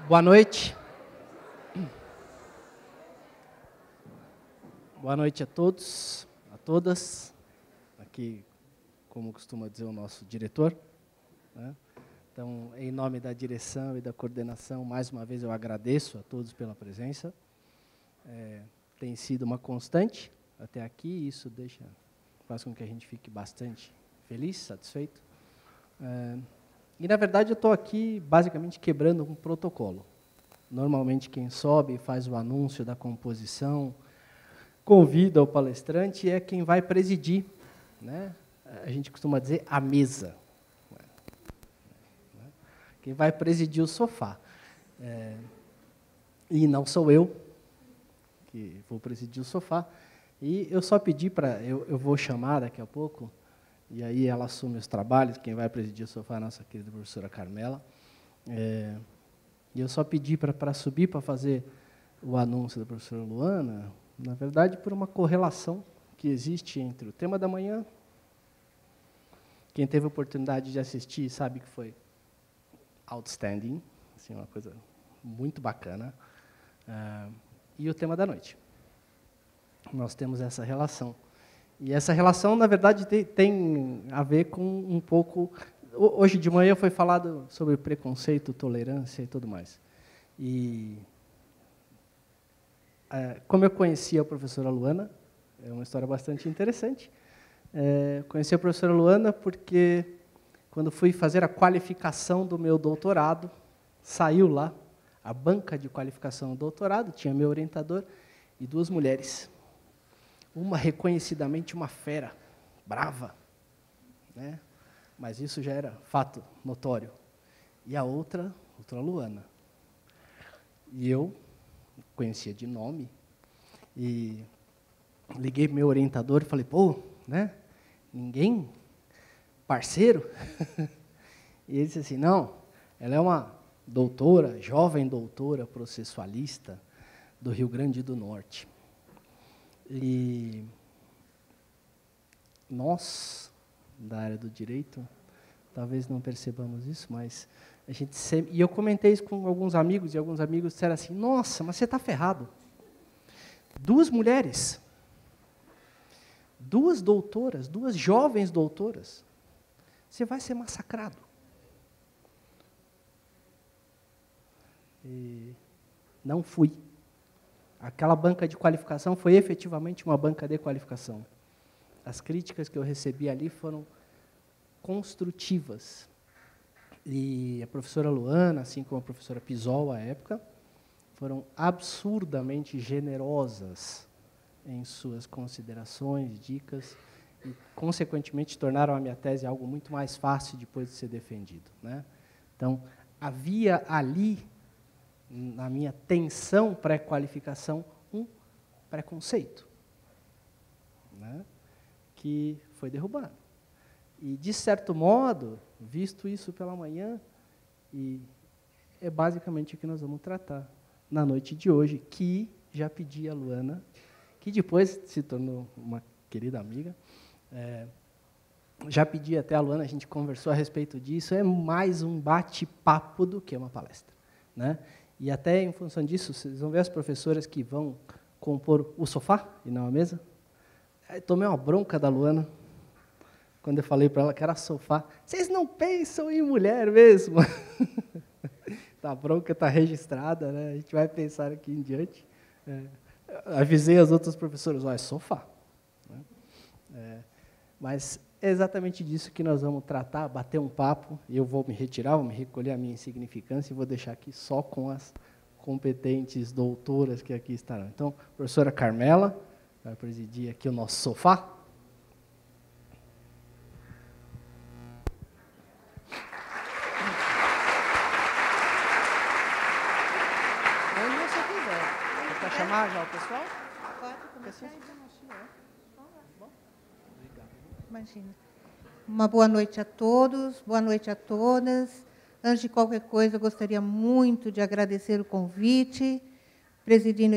Boa noite. Boa noite a todos, a todas. Aqui, como costuma dizer o nosso diretor, né? Então, em nome da direção e da coordenação, mais uma vez eu agradeço a todos pela presença. Tem sido uma constante até aqui, e isso faz com que a gente fique bastante feliz, satisfeito. E, na verdade, eu estou aqui basicamente quebrando um protocolo. Normalmente, quem sobe faz o anúncio da composição, convida o palestrante e é quem vai presidir, né? A gente costuma dizer a mesa. Quem vai presidir o sofá. E não sou eu que vou presidir o sofá. E eu só pedi para... Eu vou chamar daqui a pouco, e aí ela assume os trabalhos, quem vai presidir o sofá é a nossa querida professora Carmela. E eu só pedi para subir para fazer o anúncio da professora Luana, na verdade, por uma correlação que existe entre o tema da manhã. Quem teve a oportunidade de assistir sabe que foi outstanding, assim, uma coisa muito bacana, e o tema da noite. Nós temos essa relação. E essa relação, na verdade, tem a ver com um pouco... Hoje de manhã foi falado sobre preconceito, tolerância e tudo mais. E, como eu conheci a professora Luana, é uma história bastante interessante. Conheci a professora Luana porque, quando fui fazer a qualificação do meu doutorado, saiu lá a banca de qualificação do doutorado, tinha meu orientador e duas mulheres. Uma, reconhecidamente, uma fera, brava, né? Mas isso já era fato notório. E a outra Luana. E eu conhecia de nome, e liguei para o meu orientador e falei, pô, né? Ninguém? Parceiro? E ele disse assim, não, ela é uma doutora, jovem doutora processualista do Rio Grande do Norte. E nós, da área do direito, talvez não percebamos isso, mas a gente sempre... E eu comentei isso com alguns amigos, e alguns amigos disseram assim, nossa, mas você está ferrado. Duas mulheres, duas doutoras, duas jovens doutoras, você vai ser massacrado. E não fui. Aquela banca de qualificação foi efetivamente uma banca de qualificação. As críticas que eu recebi ali foram construtivas. E a professora Luana, assim como a professora Pisol, à época, foram absurdamente generosas em suas considerações, dicas, e, consequentemente, tornaram a minha tese algo muito mais fácil depois de ser defendido, né? Então, havia ali, na minha tensão pré-qualificação, um preconceito, né, que foi derrubado. E, de certo modo, visto isso pela manhã, e é basicamente o que nós vamos tratar na noite de hoje, que já pedi a Luana, que depois se tornou uma querida amiga, já pedi até a Luana, a gente conversou a respeito disso, é mais um bate-papo do que uma palestra, né? E até em função disso, vocês vão ver as professoras que vão compor o sofá e não a mesa. Tomei uma bronca da Luana, quando eu falei para ela que era sofá. Vocês não pensam em mulher mesmo? A bronca está registrada, né? A gente vai pensar aqui em diante. Avisei as outras professoras, é sofá. Mas é exatamente disso que nós vamos tratar, bater um papo, e eu vou me retirar, vou me recolher a minha insignificância e vou deixar aqui só com as competentes doutoras que aqui estarão. Então, a professora Carmela vai presidir aqui o nosso sofá. Onde você quiser. Você quer chamar já o pessoal? Pode começar aí, imagina. Uma boa noite a todos, boa noite a todas. Antes de qualquer coisa, eu gostaria muito de agradecer o convite, presidindo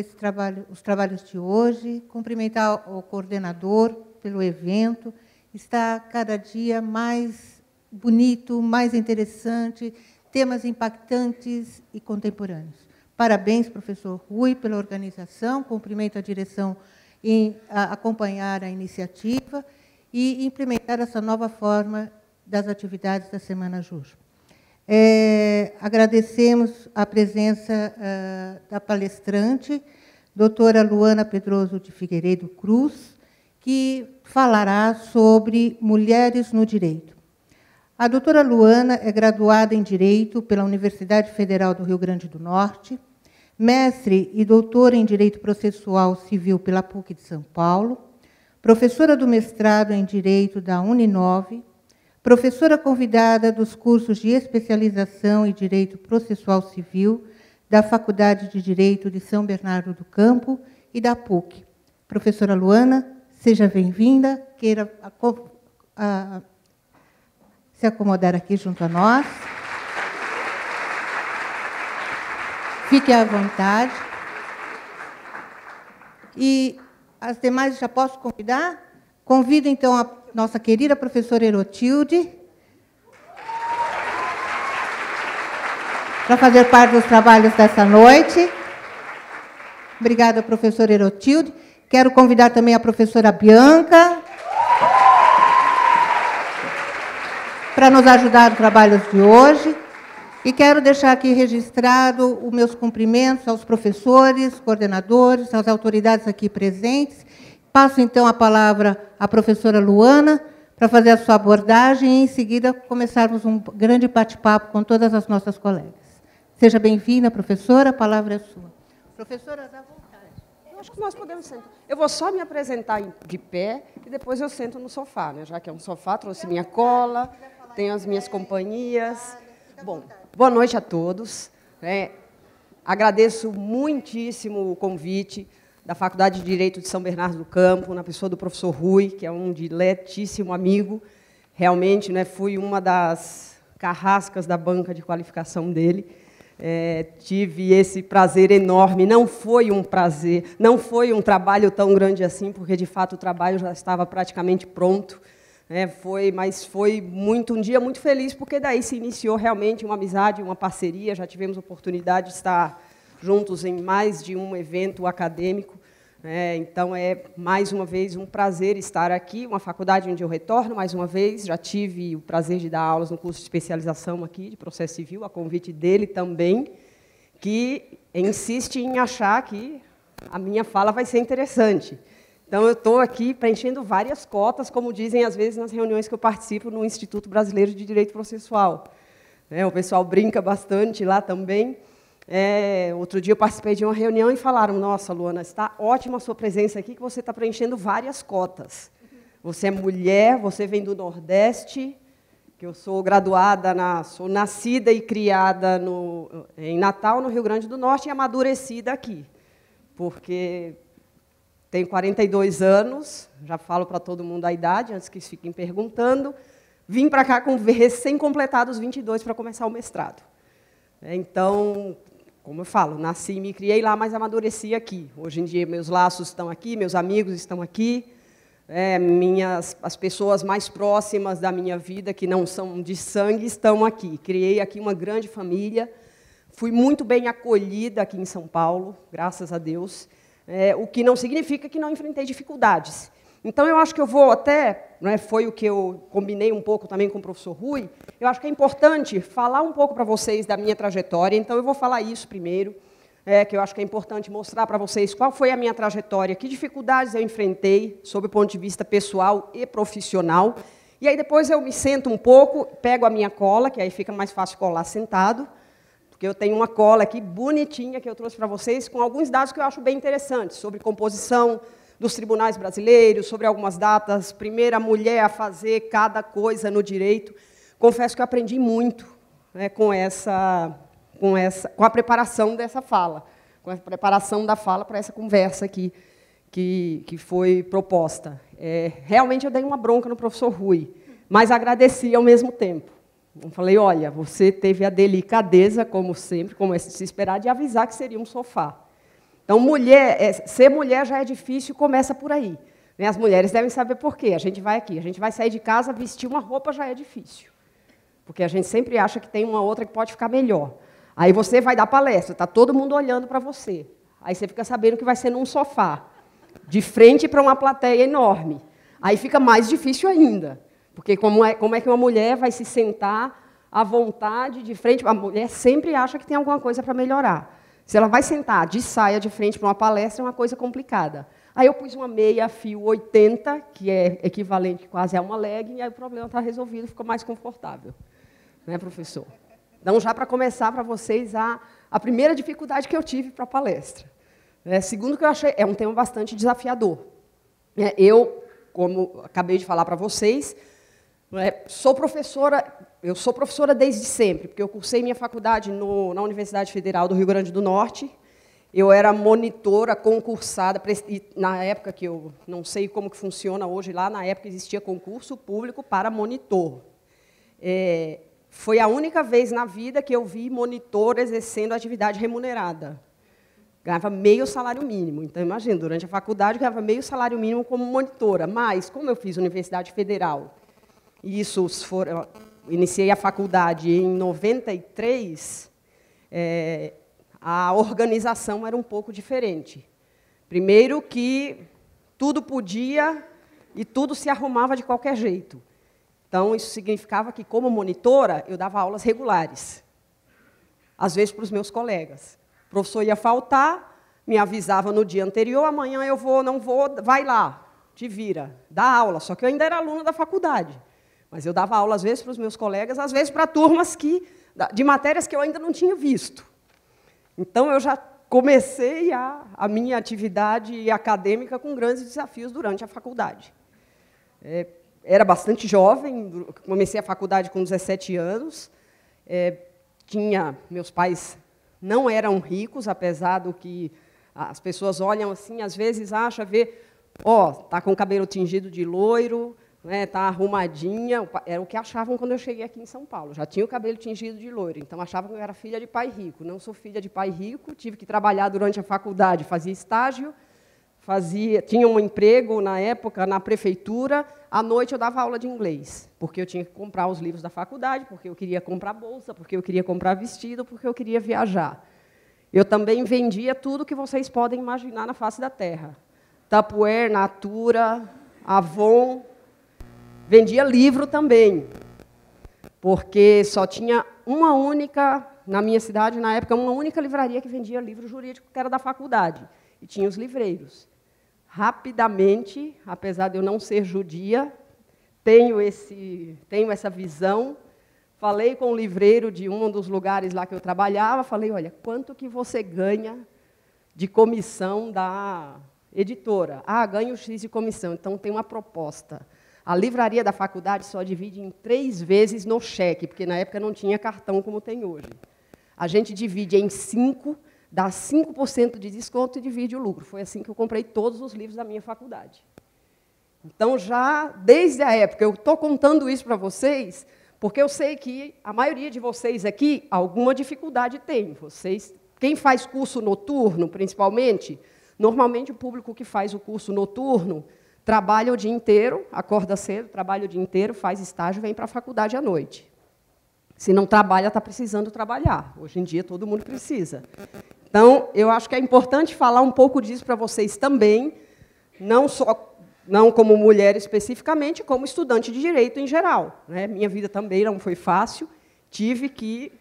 os trabalhos de hoje, cumprimentar o coordenador pelo evento. Está cada dia mais bonito, mais interessante, temas impactantes e contemporâneos. Parabéns, professor Rui, pela organização, cumprimento a direção em acompanhar a iniciativa e implementar essa nova forma das atividades da Semana JUJ. Agradecemos a presença da palestrante, doutora Luana Pedroso de Figueiredo Cruz, que falará sobre mulheres no direito. A doutora Luana é graduada em Direito pela Universidade Federal do Rio Grande do Norte, mestre e doutora em Direito Processual Civil pela PUC de São Paulo, professora do mestrado em Direito da Uninove, professora convidada dos cursos de especialização em Direito Processual Civil da Faculdade de Direito de São Bernardo do Campo e da PUC. Professora Luana, seja bem-vinda, queira se acomodar aqui junto a nós. Fique à vontade. E as demais já posso convidar? Convido, então, a nossa querida professora Herotilde para fazer parte dos trabalhos dessa noite. Obrigada, professora Herotilde. Quero convidar também a professora Bianca para nos ajudar no trabalho de hoje. E quero deixar aqui registrado os meus cumprimentos aos professores, coordenadores, às autoridades aqui presentes. Passo, então, a palavra à professora Luana para fazer a sua abordagem e, em seguida, começarmos um grande bate-papo com todas as nossas colegas. Seja bem-vinda, professora, a palavra é sua. Professora, dá vontade. Eu acho que nós podemos sentar. Eu vou só me apresentar de pé e depois eu sento no sofá, né? Já que é um sofá, trouxe minha cola, tenho as minhas companhias. Bom, boa noite a todos. Agradeço muitíssimo o convite da Faculdade de Direito de São Bernardo do Campo, na pessoa do professor Rui, que é um diletíssimo amigo. Realmente, né, fui uma das carrascas da banca de qualificação dele. Tive esse prazer enorme. Não foi um prazer, não foi um trabalho tão grande assim, porque, de fato, o trabalho já estava praticamente pronto. Mas foi um dia muito feliz, porque daí se iniciou realmente uma amizade, uma parceria. Já tivemos oportunidade de estar juntos em mais de um evento acadêmico. Então, mais uma vez, um prazer estar aqui, uma faculdade onde eu retorno, mais uma vez. Já tive o prazer de dar aulas no curso de especialização aqui, de processo civil, a convite dele também, que insiste em achar que a minha fala vai ser interessante. Então, eu estou aqui preenchendo várias cotas, como dizem, às vezes, nas reuniões que eu participo no Instituto Brasileiro de Direito Processual. O pessoal brinca bastante lá também. Outro dia eu participei de uma reunião e falaram: nossa, Luana, está ótima a sua presença aqui, que você está preenchendo várias cotas. Você é mulher, você vem do Nordeste, que eu sou graduada, sou nascida e criada em Natal, no Rio Grande do Norte, e amadurecida aqui, porque tenho 42 anos, já falo para todo mundo a idade, antes que fiquem perguntando. Vim para cá com recém-completados 22 para começar o mestrado. Então, como eu falo, nasci e me criei lá, mas amadureci aqui. Hoje em dia, meus laços estão aqui, meus amigos estão aqui, as pessoas mais próximas da minha vida, que não são de sangue, estão aqui. Criei aqui uma grande família, fui muito bem acolhida aqui em São Paulo, graças a Deus, o que não significa que não enfrentei dificuldades. Então, eu acho que eu vou até, foi o que eu combinei um pouco também com o professor Rui, eu acho que é importante falar um pouco para vocês da minha trajetória, então eu vou falar isso primeiro, que eu acho que é importante mostrar para vocês qual foi a minha trajetória, que dificuldades eu enfrentei, sob o ponto de vista pessoal e profissional, e aí depois eu me sento um pouco, pego a minha cola, que aí fica mais fácil colar sentado, porque eu tenho uma cola aqui bonitinha que eu trouxe para vocês, com alguns dados que eu acho bem interessantes, sobre composição dos tribunais brasileiros, sobre algumas datas, primeira mulher a fazer cada coisa no direito. Confesso que eu aprendi muito com a preparação dessa fala, com a preparação da fala para essa conversa aqui que foi proposta. Realmente eu dei uma bronca no professor Rui, mas agradeci ao mesmo tempo. Eu falei: olha, você teve a delicadeza, como sempre, como é de se esperar, de avisar que seria um sofá. Então, ser mulher já é difícil, começa por aí. As mulheres devem saber por quê. A gente vai aqui, a gente vai sair de casa, vestir uma roupa já é difícil. porque a gente sempre acha que tem uma outra que pode ficar melhor. Aí você vai dar palestra, está todo mundo olhando para você. Aí você fica sabendo que vai ser num sofá, de frente para uma plateia enorme. Aí fica mais difícil ainda, porque como é que uma mulher vai se sentar à vontade de frente? A mulher sempre acha que tem alguma coisa para melhorar. Se ela vai sentar de saia de frente para uma palestra, é uma coisa complicada. Aí eu pus uma meia fio 80, que é equivalente quase a uma legging, e aí o problema está resolvido, ficou mais confortável. Né, professor? Então, já para começar para vocês, a primeira dificuldade que eu tive para a palestra. Segundo, que eu achei, é um tema bastante desafiador. Eu, como acabei de falar para vocês, eu sou professora desde sempre, porque eu cursei minha faculdade na Universidade Federal do Rio Grande do Norte. Eu era monitora concursada, na época que eu não sei como que funciona hoje lá, na época existia concurso público para monitor. Foi a única vez na vida que eu vi monitor exercendo atividade remunerada. Ganhava meio salário mínimo. Então, imagina, durante a faculdade, eu ganhava meio salário mínimo como monitora. Mas, como eu fiz Universidade Federal, e iniciei a faculdade em 93, a organização era um pouco diferente. Primeiro que tudo podia e tudo se arrumava de qualquer jeito. Então, isso significava que, como monitora, eu dava aulas regulares, às vezes para os meus colegas. O professor ia faltar, me avisava no dia anterior, amanhã eu vou, não vou, vai lá, te vira, dá aula. Só que eu ainda era aluna da faculdade. Mas eu dava aula, às vezes, para os meus colegas, às vezes para turmas de matérias que eu ainda não tinha visto. Então, eu já comecei a minha atividade acadêmica com grandes desafios durante a faculdade. Era bastante jovem, comecei a faculdade com 17 anos. Meus pais não eram ricos, apesar do que as pessoas olham assim, às vezes acham, está com o cabelo tingido de loiro, está arrumadinha. Era o que achavam quando eu cheguei aqui em São Paulo. Já tinha o cabelo tingido de loiro, então achavam que eu era filha de pai rico. Não sou filha de pai rico, tive que trabalhar durante a faculdade, fazia estágio, tinha um emprego na época na prefeitura. À noite eu dava aula de inglês, porque eu tinha que comprar os livros da faculdade, porque eu queria comprar bolsa, porque eu queria comprar vestido, porque eu queria viajar. Eu também vendia tudo que vocês podem imaginar na face da terra. Tupperware, Natura, Avon. Vendia livro também, porque só tinha na minha cidade, na época, uma única livraria que vendia livro jurídico, que era da faculdade, e tinha os livreiros. Rapidamente, apesar de eu não ser judia, tenho essa visão. Falei com o livreiro de um dos lugares lá que eu trabalhava, falei, olha, quanto que você ganha de comissão da editora? Ganho X de comissão, então tem uma proposta. A livraria da faculdade só divide em 3 vezes no cheque, porque na época não tinha cartão como tem hoje. A gente divide em 5, dá 5% de desconto e divide o lucro. Foi assim que eu comprei todos os livros da minha faculdade. Então, já desde a época, eu estou contando isso para vocês, porque eu sei que a maioria de vocês aqui, alguma dificuldade tem. Quem faz curso noturno, principalmente, normalmente o público que faz o curso noturno trabalha o dia inteiro, acorda cedo, trabalha o dia inteiro, faz estágio, vem para a faculdade à noite. Se não trabalha, está precisando trabalhar. Hoje em dia, todo mundo precisa. Então, eu acho que é importante falar um pouco disso para vocês também, não como mulher especificamente, como estudante de direito em geral. Minha vida também não foi fácil, tive que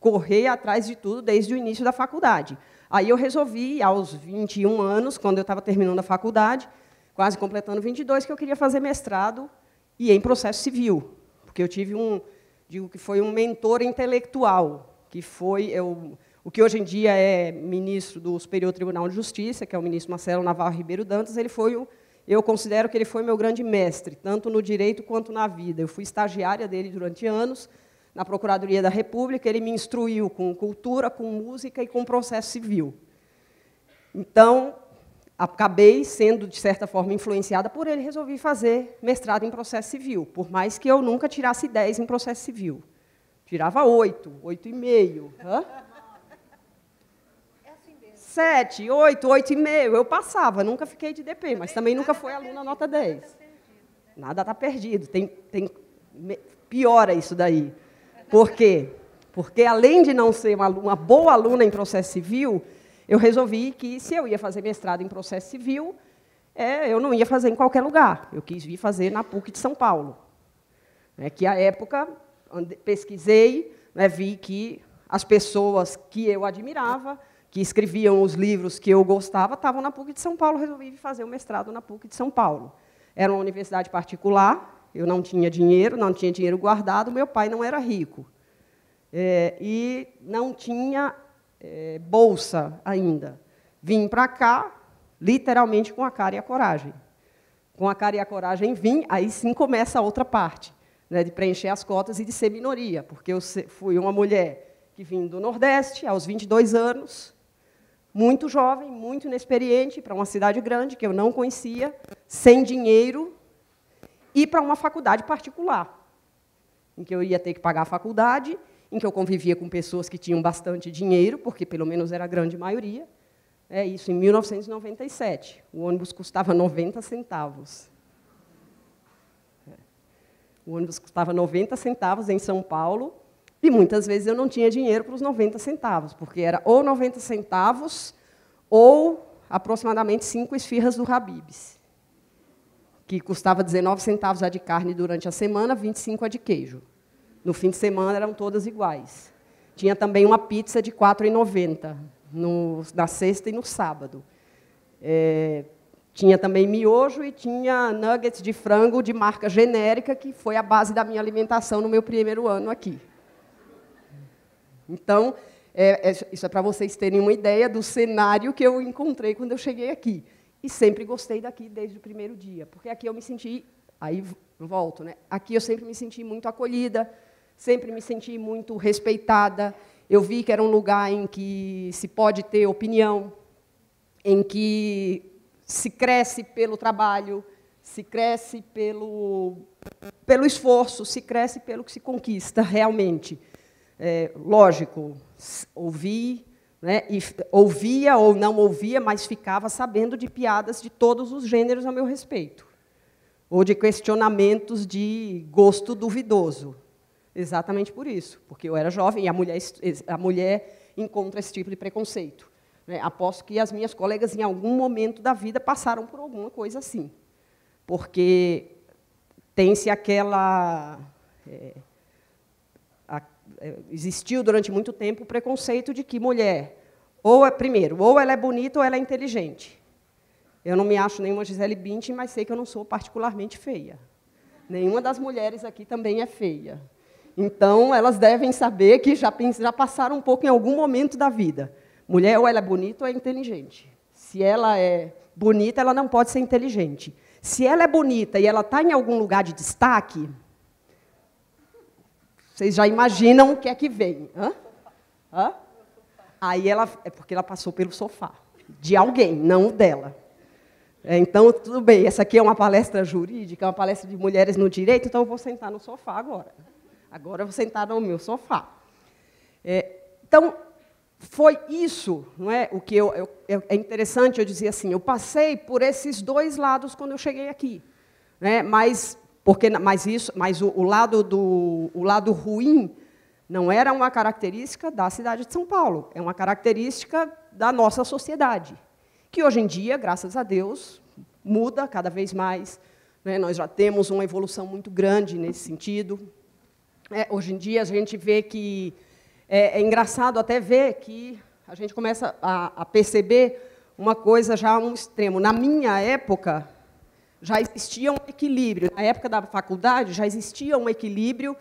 correr atrás de tudo desde o início da faculdade. Aí eu resolvi, aos 21 anos, quando eu estava terminando a faculdade, quase completando 22, que eu queria fazer mestrado e em processo civil, porque eu tive digo que foi um mentor intelectual, que foi o que hoje em dia é ministro do Superior Tribunal de Justiça, que é o ministro Marcelo Navarro Ribeiro Dantas. Eu considero que ele foi meu grande mestre, tanto no direito quanto na vida. Eu fui estagiária dele durante anos, na Procuradoria da República. Ele me instruiu com cultura, com música e com processo civil. Então, acabei sendo, de certa forma, influenciada por ele, resolvi fazer mestrado em processo civil, por mais que eu nunca tirasse 10 em processo civil. Tirava 8, 8,5. 7, 8, 8,5. Eu passava, nunca fiquei de DP, mas também nunca fui aluna nota 10. Nada está perdido. Piora isso daí. Por quê? Porque, além de não ser uma boa aluna em processo civil, eu resolvi que, se eu ia fazer mestrado em processo civil, eu não ia fazer em qualquer lugar. Eu quis vir fazer na PUC de São Paulo. Que, à época, pesquisei, vi que as pessoas que eu admirava, que escreviam os livros que eu gostava, estavam na PUC de São Paulo. Resolvi fazer o mestrado na PUC de São Paulo. Era uma universidade particular, eu não tinha dinheiro guardado, meu pai não era rico. E não tinha bolsa ainda. Vim para cá, literalmente, com a cara e a coragem. Com a cara e a coragem vim, aí sim começa a outra parte, de preencher as cotas e de ser minoria, porque eu fui uma mulher que vim do Nordeste, aos 22 anos, muito jovem, muito inexperiente, para uma cidade grande, que eu não conhecia, sem dinheiro, e para uma faculdade particular, em que eu ia ter que pagar a faculdade, em que eu convivia com pessoas que tinham bastante dinheiro, porque, pelo menos, era a grande maioria. Isso em 1997. O ônibus custava 90 centavos. O ônibus custava 90 centavos em São Paulo, e muitas vezes eu não tinha dinheiro para os 90 centavos, porque era ou 90 centavos ou aproximadamente 5 esfirras do Habib's, que custava 19 centavos a de carne durante a semana, 25 a de queijo. No fim de semana eram todas iguais. Tinha também uma pizza de R$ 4,90 na sexta e no sábado. Tinha também miojo e tinha nuggets de frango de marca genérica, que foi a base da minha alimentação no meu primeiro ano aqui. Então, isso é para vocês terem uma ideia do cenário que eu encontrei quando eu cheguei aqui. E sempre gostei daqui desde o primeiro dia, porque aqui eu me senti, aí volto, aqui eu sempre me senti muito acolhida, sempre me senti muito respeitada. Eu vi que era um lugar em que se pode ter opinião, em que se cresce pelo trabalho, se cresce pelo esforço, se cresce pelo que se conquista realmente. Lógico, ouvia ou não ouvia, mas ficava sabendo de piadas de todos os gêneros a meu respeito, ou de questionamentos de gosto duvidoso. Exatamente por isso, porque eu era jovem e a mulher encontra esse tipo de preconceito. Aposto que as minhas colegas, em algum momento da vida, passaram por alguma coisa assim, porque tem-se aquela... existiu durante muito tempo o preconceito de que mulher, ou ela é bonita ou ela é inteligente. Eu não me acho nenhuma Gisele Bündchen, mas sei que eu não sou particularmente feia. Nenhuma das mulheres aqui também é feia. Então, elas devem saber que já passaram um pouco em algum momento da vida. Mulher, ou ela é bonita ou é inteligente. Se ela é bonita, ela não pode ser inteligente. Se ela é bonita e ela está em algum lugar de destaque, vocês já imaginam o que é que vem. Hã? Aí é porque ela passou pelo sofá. De alguém, não o dela. Então, tudo bem, essa aqui é uma palestra jurídica, uma palestra de mulheres no direito, então eu vou sentar no sofá agora. Agora eu vou sentar no meu sofá. Então, foi isso, não é? O que é interessante eu dizer assim, eu passei por esses dois lados quando eu cheguei aqui, mas o lado ruim não era uma característica da cidade de São Paulo, é uma característica da nossa sociedade, que hoje em dia, graças a Deus, muda cada vez mais. Nós já temos uma evolução muito grande nesse sentido. Hoje em dia, a gente vê que... É engraçado até ver que a gente começa a perceber uma coisa já a um extremo. Na minha época, já existia um equilíbrio. Na época da faculdade, já existia um equilíbrio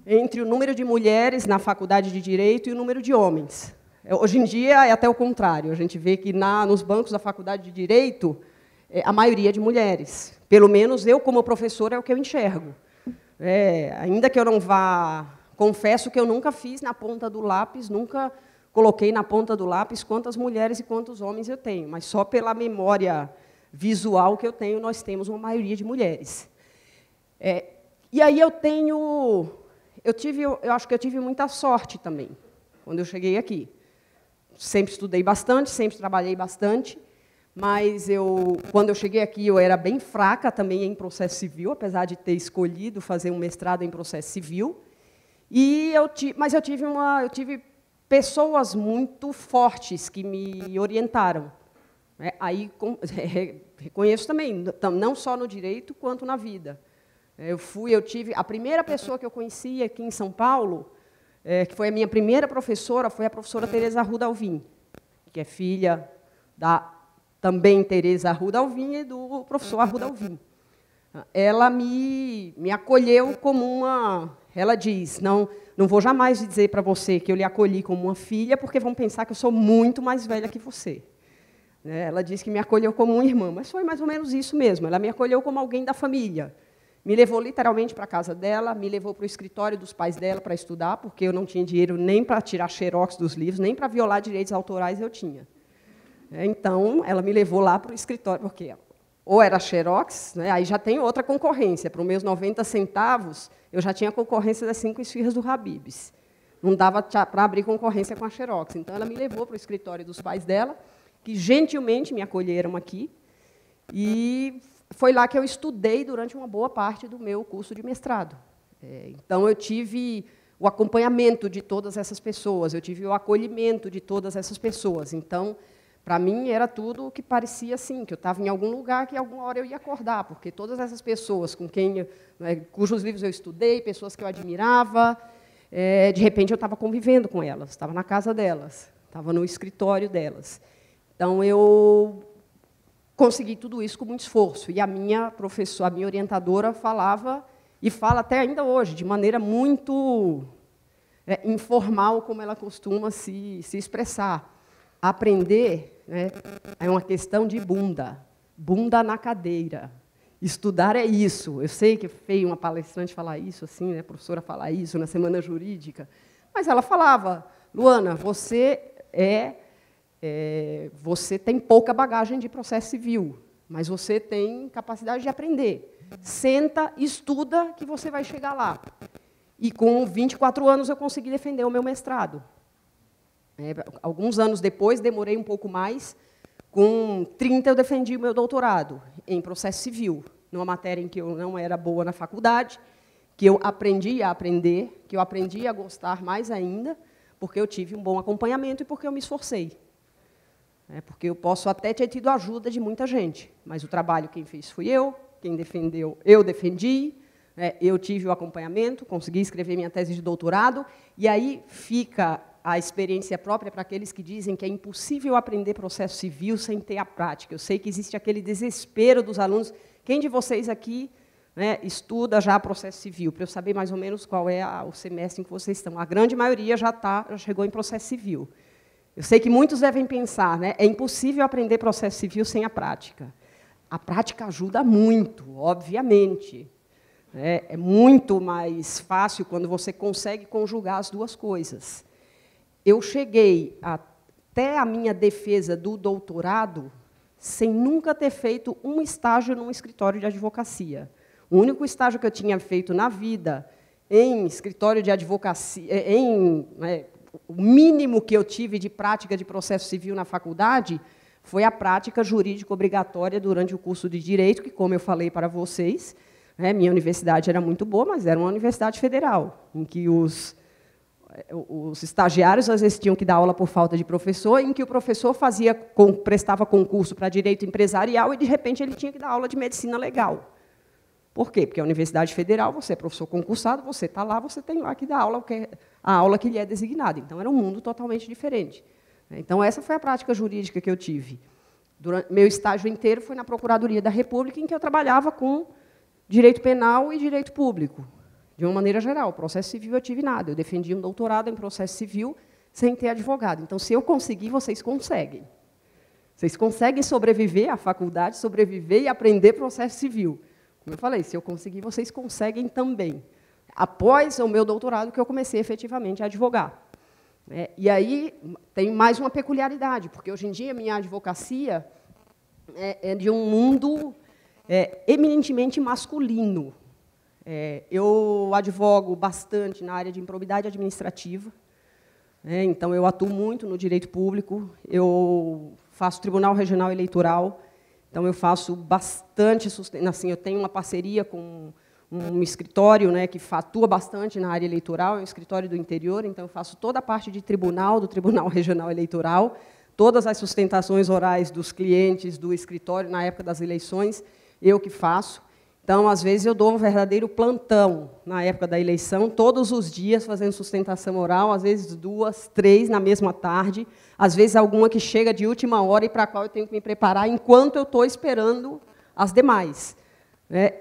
entre o número de mulheres na faculdade de Direito e o número de homens. Hoje em dia, é até o contrário. A gente vê que nos bancos da faculdade de Direito, a maioria é de mulheres. Pelo menos eu, como professora, é o que eu enxergo. Ainda que eu não vá... Confesso que eu nunca fiz na ponta do lápis, nunca coloquei na ponta do lápis quantas mulheres e quantos homens eu tenho, mas só pela memória visual que eu tenho, nós temos uma maioria de mulheres. E aí eu acho que eu tive muita sorte também, quando eu cheguei aqui. Sempre estudei bastante, sempre trabalhei bastante, mas quando eu cheguei aqui, eu era bem fraca também em processo civil, apesar de ter escolhido fazer um mestrado em processo civil. Mas eu tive pessoas muito fortes que me orientaram. Aí reconheço também, não só no direito, quanto na vida. Eu tive a primeira pessoa que eu conheci aqui em São Paulo, que foi a minha primeira professora, foi a professora Tereza Arruda Alvim, que é filha da também Tereza Arruda Alvim e do professor Arruda Alvim. Ela me acolheu como uma... Ela diz, não vou jamais dizer para você que eu lhe acolhi como uma filha, porque vão pensar que eu sou muito mais velha que você. Ela disse que me acolheu como uma irmã, mas foi mais ou menos isso mesmo. Ela me acolheu como alguém da família. Me levou literalmente para a casa dela, me levou para o escritório dos pais dela para estudar, porque eu não tinha dinheiro nem para tirar xerox dos livros, nem para violar direitos autorais eu tinha. Então, ela me levou lá para o escritório, porque ou era xerox, aí já tem outra concorrência. Para os meus 90 centavos, eu já tinha concorrência das 5 esfirras do Habib's. Não dava para abrir concorrência com a xerox. Então, ela me levou para o escritório dos pais dela, que gentilmente me acolheram aqui, e foi lá que eu estudei durante uma boa parte do meu curso de mestrado. Então, eu tive o acompanhamento de todas essas pessoas, eu tive o acolhimento de todas essas pessoas. Então, para mim, era tudo que parecia assim, que eu estava em algum lugar que alguma hora eu ia acordar, porque todas essas pessoas com cujos livros eu estudei, pessoas que eu admirava, de repente eu estava convivendo com elas, estava na casa delas, estava no escritório delas. Então, eu consegui tudo isso com muito esforço. E a minha professora, a minha orientadora, falava, e fala até ainda hoje, de maneira muito informal, como ela costuma se expressar. Aprender é uma questão de bunda na cadeira. Estudar é isso. Eu sei que é feio uma palestrante falar isso, assim, a professora falar isso na semana jurídica, mas ela falava, Luana, você tem pouca bagagem de processo civil, mas você tem capacidade de aprender. Senta, estuda, que você vai chegar lá. E com 24 anos eu consegui defender o meu mestrado. Alguns anos depois, demorei um pouco mais, com 30 eu defendi o meu doutorado em processo civil, numa matéria em que eu não era boa na faculdade, que eu aprendi a aprender, que eu aprendi a gostar mais ainda, porque eu tive um bom acompanhamento e porque eu me esforcei. Porque eu posso até ter tido a ajuda de muita gente, mas o trabalho quem fez fui eu, quem defendeu, eu defendi, eu tive o acompanhamento, consegui escrever minha tese de doutorado, e aí fica a experiência própria para aqueles que dizem que é impossível aprender processo civil sem ter a prática. Eu sei que existe aquele desespero dos alunos. Quem de vocês aqui estuda já processo civil, para eu saber mais ou menos qual é o semestre em que vocês estão? A grande maioria já chegou em processo civil. Eu sei que muitos devem pensar, é impossível aprender processo civil sem a prática. A prática ajuda muito, obviamente. É muito mais fácil quando você consegue conjugar as duas coisas. Eu cheguei até a minha defesa do doutorado sem nunca ter feito um estágio num escritório de advocacia. O único estágio que eu tinha feito na vida em escritório de advocacia, o mínimo que eu tive de prática de processo civil na faculdade foi a prática jurídica obrigatória durante o curso de Direito, que, como eu falei para vocês, minha universidade era muito boa, mas era uma universidade federal, em que os estagiários, às vezes, tinham que dar aula por falta de professor, em que o professor prestava concurso para direito empresarial e, de repente, ele tinha que dar aula de medicina legal. Por quê? Porque a Universidade Federal, você é professor concursado, você está lá, você tem lá que dar a aula que lhe é designada. Então, era um mundo totalmente diferente. Então, essa foi a prática jurídica que eu tive. Meu estágio inteiro foi na Procuradoria da República, em que eu trabalhava com direito penal e direito público. De uma maneira geral, processo civil eu tive nada. Eu defendi um doutorado em processo civil sem ter advogado. Então, se eu conseguir, vocês conseguem. Vocês conseguem sobreviver à faculdade, sobreviver e aprender processo civil. Como eu falei, se eu conseguir, vocês conseguem também. Após o meu doutorado, que eu comecei efetivamente a advogar. E aí tem mais uma peculiaridade, porque hoje em dia a minha advocacia é de um mundo eminentemente masculino. Eu advogo bastante na área de improbidade administrativa, então eu atuo muito no direito público, eu faço Tribunal Regional Eleitoral, então eu faço bastante, assim, eu tenho uma parceria com um escritório, né, que atua bastante na área eleitoral, é um escritório do interior, então eu faço toda a parte de tribunal, do Tribunal Regional Eleitoral, todas as sustentações orais dos clientes do escritório na época das eleições, eu que faço. Então, às vezes, eu dou um verdadeiro plantão na época da eleição, todos os dias fazendo sustentação oral, às vezes 2, 3 na mesma tarde, às vezes alguma que chega de última hora e para a qual eu tenho que me preparar enquanto eu estou esperando as demais.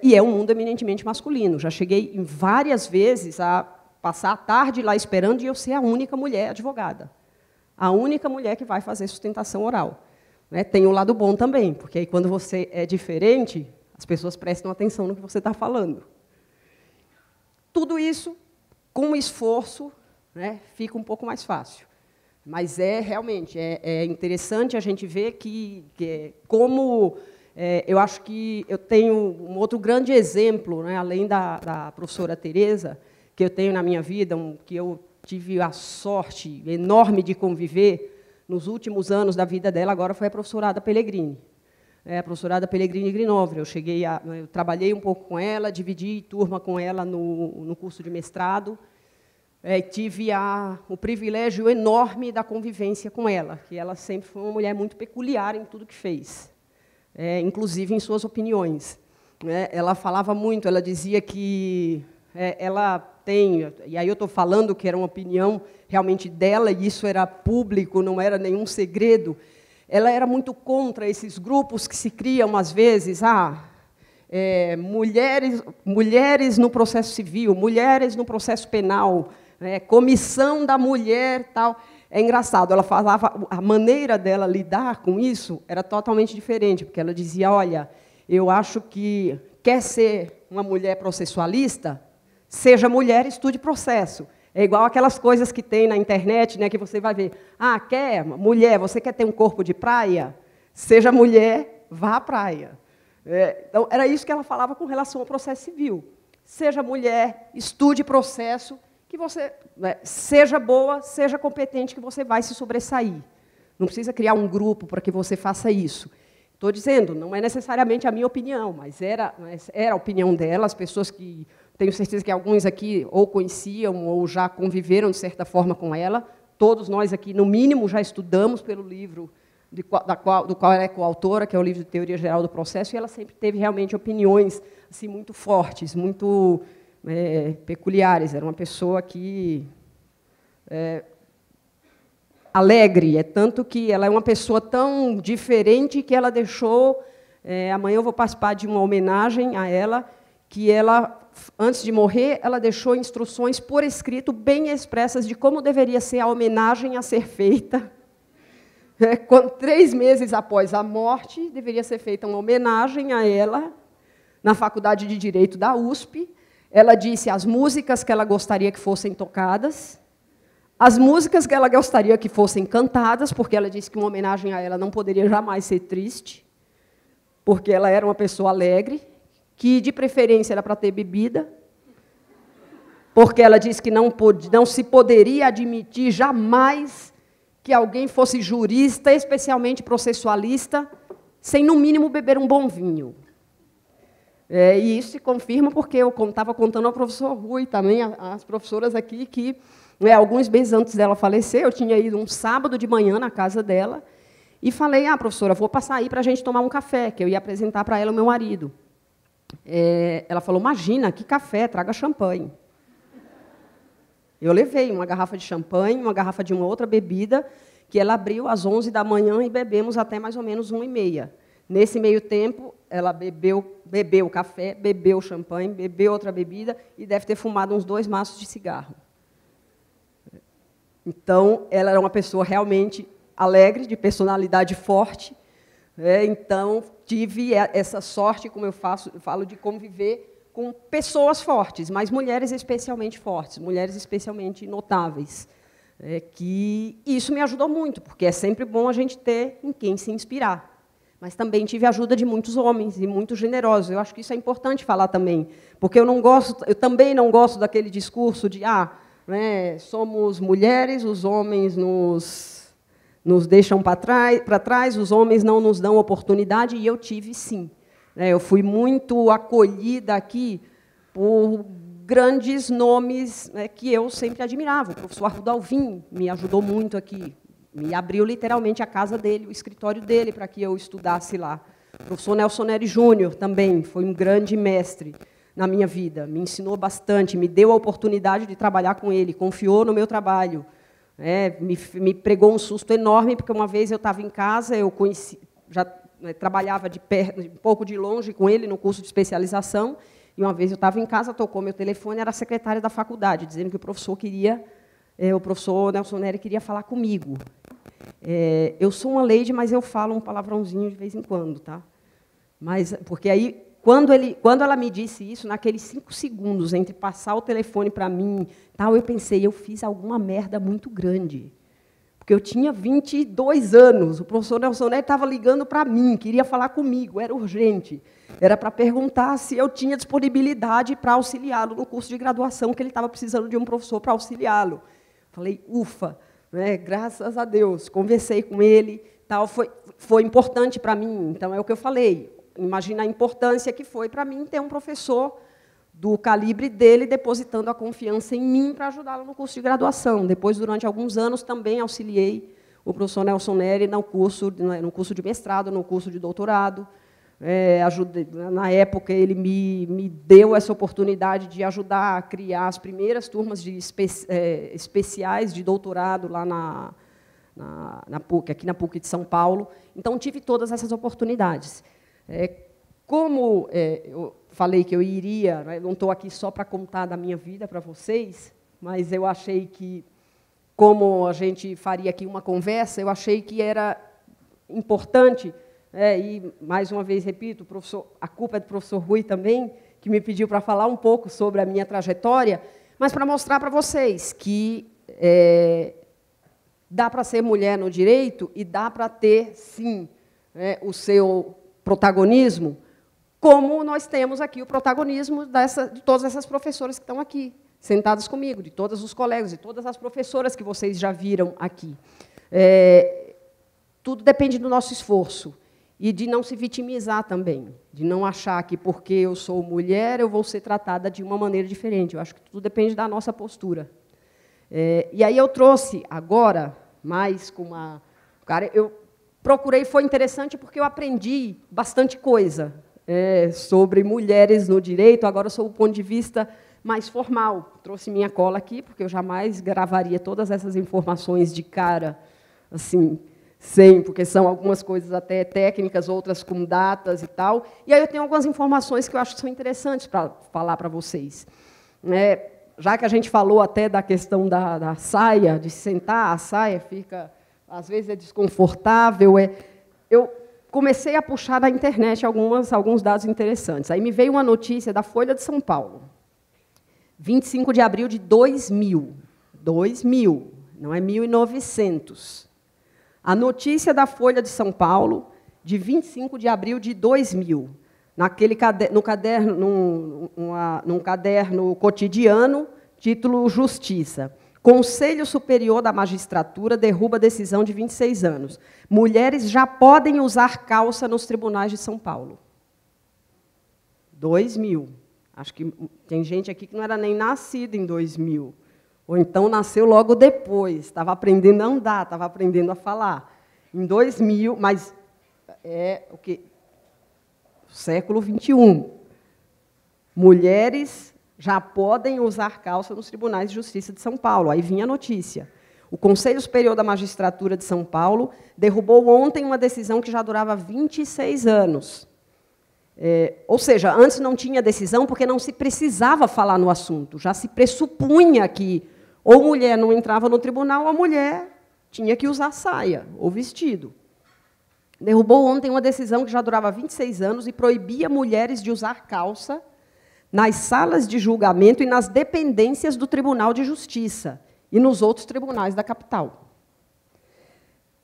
E é um mundo eminentemente masculino. Já cheguei várias vezes a passar a tarde lá esperando e eu ser a única mulher advogada. A única mulher que vai fazer sustentação oral. Tem um lado bom também, porque aí, quando você é diferente, as pessoas prestam atenção no que você está falando. Tudo isso, com esforço, fica um pouco mais fácil. Mas realmente interessante a gente ver como eu acho que eu tenho um outro grande exemplo, além da professora Tereza, que eu tenho na minha vida, que eu tive a sorte enorme de conviver nos últimos anos da vida dela, agora foi a professora Ada Pellegrini. A professora Ada Pellegrini Grinovre. Eu trabalhei um pouco com ela, dividi turma com ela no curso de mestrado, tive o privilégio enorme da convivência com ela, que ela sempre foi uma mulher muito peculiar em tudo que fez, inclusive em suas opiniões. Ela falava muito, ela dizia que ela tem, e aí eu estou falando que era uma opinião realmente dela, e isso era público, não era nenhum segredo. Ela era muito contra esses grupos que se criam, às vezes, mulheres no processo civil, mulheres no processo penal, comissão da mulher, tal. É engraçado, ela falava, a maneira dela lidar com isso era totalmente diferente, porque ela dizia, olha, eu acho que quer ser uma mulher processualista, seja mulher, estude processo. É igual aquelas coisas que tem na internet, que você vai ver. Quer mulher, você quer ter um corpo de praia? Seja mulher, vá à praia. Então, era isso que ela falava com relação ao processo civil. Seja mulher, estude processo, que você seja boa, seja competente, que você vai se sobressair. Não precisa criar um grupo para que você faça isso. Estou dizendo, não é necessariamente a minha opinião, mas era a opinião dela, as pessoas que... Tenho certeza que alguns aqui ou conheciam ou já conviveram, de certa forma, com ela. Todos nós aqui, no mínimo, já estudamos pelo livro do qual ela é coautora, que é o livro de Teoria Geral do Processo, e ela sempre teve realmente opiniões assim, muito fortes, muito peculiares. Era uma pessoa que... alegre, tanto que ela é uma pessoa tão diferente que ela deixou... amanhã eu vou participar de uma homenagem a ela, que ela... Antes de morrer, ela deixou instruções por escrito bem expressas de como deveria ser a homenagem a ser feita. 3 meses após a morte, deveria ser feita uma homenagem a ela, na Faculdade de Direito da USP. Ela disse as músicas que ela gostaria que fossem tocadas, as músicas que ela gostaria que fossem cantadas, porque ela disse que uma homenagem a ela não poderia jamais ser triste, porque ela era uma pessoa alegre, que, de preferência, era para ter bebida, porque ela disse que não se poderia admitir jamais que alguém fosse jurista, especialmente processualista, sem, no mínimo, beber um bom vinho. E isso se confirma porque eu estava contando ao professor Rui, também, as professoras aqui, que, alguns meses antes dela falecer, eu tinha ido um sábado de manhã na casa dela e falei, professora, vou passar aí para a gente tomar um café, que eu ia apresentar para ela o meu marido. Ela falou, imagina, que café, traga champanhe. Eu levei uma garrafa de champanhe, uma garrafa de uma outra bebida, que ela abriu às 11 da manhã e bebemos até mais ou menos 1h30. Nesse meio tempo, ela bebeu o café, bebeu o champanhe, bebeu outra bebida e deve ter fumado uns 2 maços de cigarro. Então, ela era uma pessoa realmente alegre, de personalidade forte. Então, tive essa sorte, como eu falo, de conviver com pessoas fortes, mas mulheres especialmente fortes, mulheres especialmente notáveis. Que isso me ajudou muito, porque é sempre bom a gente ter em quem se inspirar. Mas também tive a ajuda de muitos homens, e muito generosos. Eu acho que isso é importante falar também, porque eu também não gosto daquele discurso de somos mulheres, os homens nos deixam para trás, os homens não nos dão oportunidade, e eu tive, sim. Eu fui muito acolhida aqui por grandes nomes, né, que eu sempre admirava. O professor Arruda Alvim me ajudou muito aqui, me abriu literalmente a casa dele, o escritório dele, para que eu estudasse lá. O professor Nelson Neri Júnior também foi um grande mestre na minha vida, me ensinou bastante, me deu a oportunidade de trabalhar com ele, confiou no meu trabalho. Me pregou um susto enorme, porque uma vez eu estava em casa, eu conheci, já trabalhava de perto, um pouco de longe com ele no curso de especialização, e uma vez eu estava em casa, tocou meu telefone, era a secretária da faculdade, dizendo que o professor Nelson Neri queria falar comigo. Eu sou uma lady, mas eu falo um palavrãozinho de vez em quando, tá? Mas, porque aí, quando ela me disse isso, naqueles 5 segundos, entre passar o telefone para mim, tal, eu pensei, eu fiz alguma merda muito grande. Porque eu tinha 22 anos, o professor Nelson Neri estava ligando para mim, queria falar comigo, era urgente. Era para perguntar se eu tinha disponibilidade para auxiliá-lo no curso de graduação, que ele estava precisando de um professor para auxiliá-lo. Falei, ufa, né, graças a Deus. Conversei com ele, tal, foi importante para mim. Então, é o que eu falei. Imagina a importância que foi para mim ter um professor do calibre dele depositando a confiança em mim para ajudá-lo no curso de graduação. Depois, durante alguns anos, também auxiliei o professor Nelson Neri no curso de mestrado, no curso de doutorado. Na época, ele me deu essa oportunidade de ajudar a criar as primeiras turmas de especiais de doutorado lá na PUC, aqui na PUC de São Paulo. Então, tive todas essas oportunidades. Como eu falei que eu iria, né, não estou aqui só para contar da minha vida para vocês, mas eu achei que, como a gente faria aqui uma conversa, eu achei que era importante. E, mais uma vez, repito, a culpa é do professor Rui também, que me pediu para falar um pouco sobre a minha trajetória, mas para mostrar para vocês que dá para ser mulher no direito e dá para ter, sim, o seu protagonismo, como nós temos aqui o protagonismo de todas essas professoras que estão aqui, sentadas comigo, de todos os colegas, de todas as professoras que vocês já viram aqui. Tudo depende do nosso esforço. E de não se vitimizar também, de não achar que, porque eu sou mulher, eu vou ser tratada de uma maneira diferente. Eu acho que tudo depende da nossa postura. E aí eu trouxe agora, mais com uma... eu procurei, foi interessante, porque eu aprendi bastante coisa sobre mulheres no direito, agora sob o ponto de vista mais formal. Trouxe minha cola aqui, porque eu jamais gravaria todas essas informações de cara, assim... Sim, porque são algumas coisas até técnicas, outras com datas e tal. E aí eu tenho algumas informações que eu acho que são interessantes para falar para vocês. Já que a gente falou até da questão da saia, de sentar, a saia fica, às vezes, é desconfortável. Eu comecei a puxar na internet alguns dados interessantes. Aí me veio uma notícia da Folha de São Paulo, 25 de abril de 2000. 2000, não é 1900. A notícia da Folha de São Paulo, de 25 de abril de 2000, num caderno cotidiano, título Justiça. Conselho Superior da Magistratura derruba decisão de 26 anos. Mulheres já podem usar calça nos tribunais de São Paulo. 2000. Acho que tem gente aqui que não era nem nascida em 2000. Ou então nasceu logo depois, estava aprendendo a andar, estava aprendendo a falar. Em 2000, mas o quê? Século XXI. Mulheres já podem usar calça nos tribunais de justiça de São Paulo. Aí vinha a notícia. O Conselho Superior da Magistratura de São Paulo derrubou ontem uma decisão que já durava 26 anos. Ou seja, antes não tinha decisão porque não se precisava falar no assunto. Já se pressupunha que ou mulher não entrava no tribunal, ou a mulher tinha que usar saia ou vestido. Derrubou ontem uma decisão que já durava 26 anos e proibia mulheres de usar calça nas salas de julgamento e nas dependências do Tribunal de Justiça e nos outros tribunais da capital.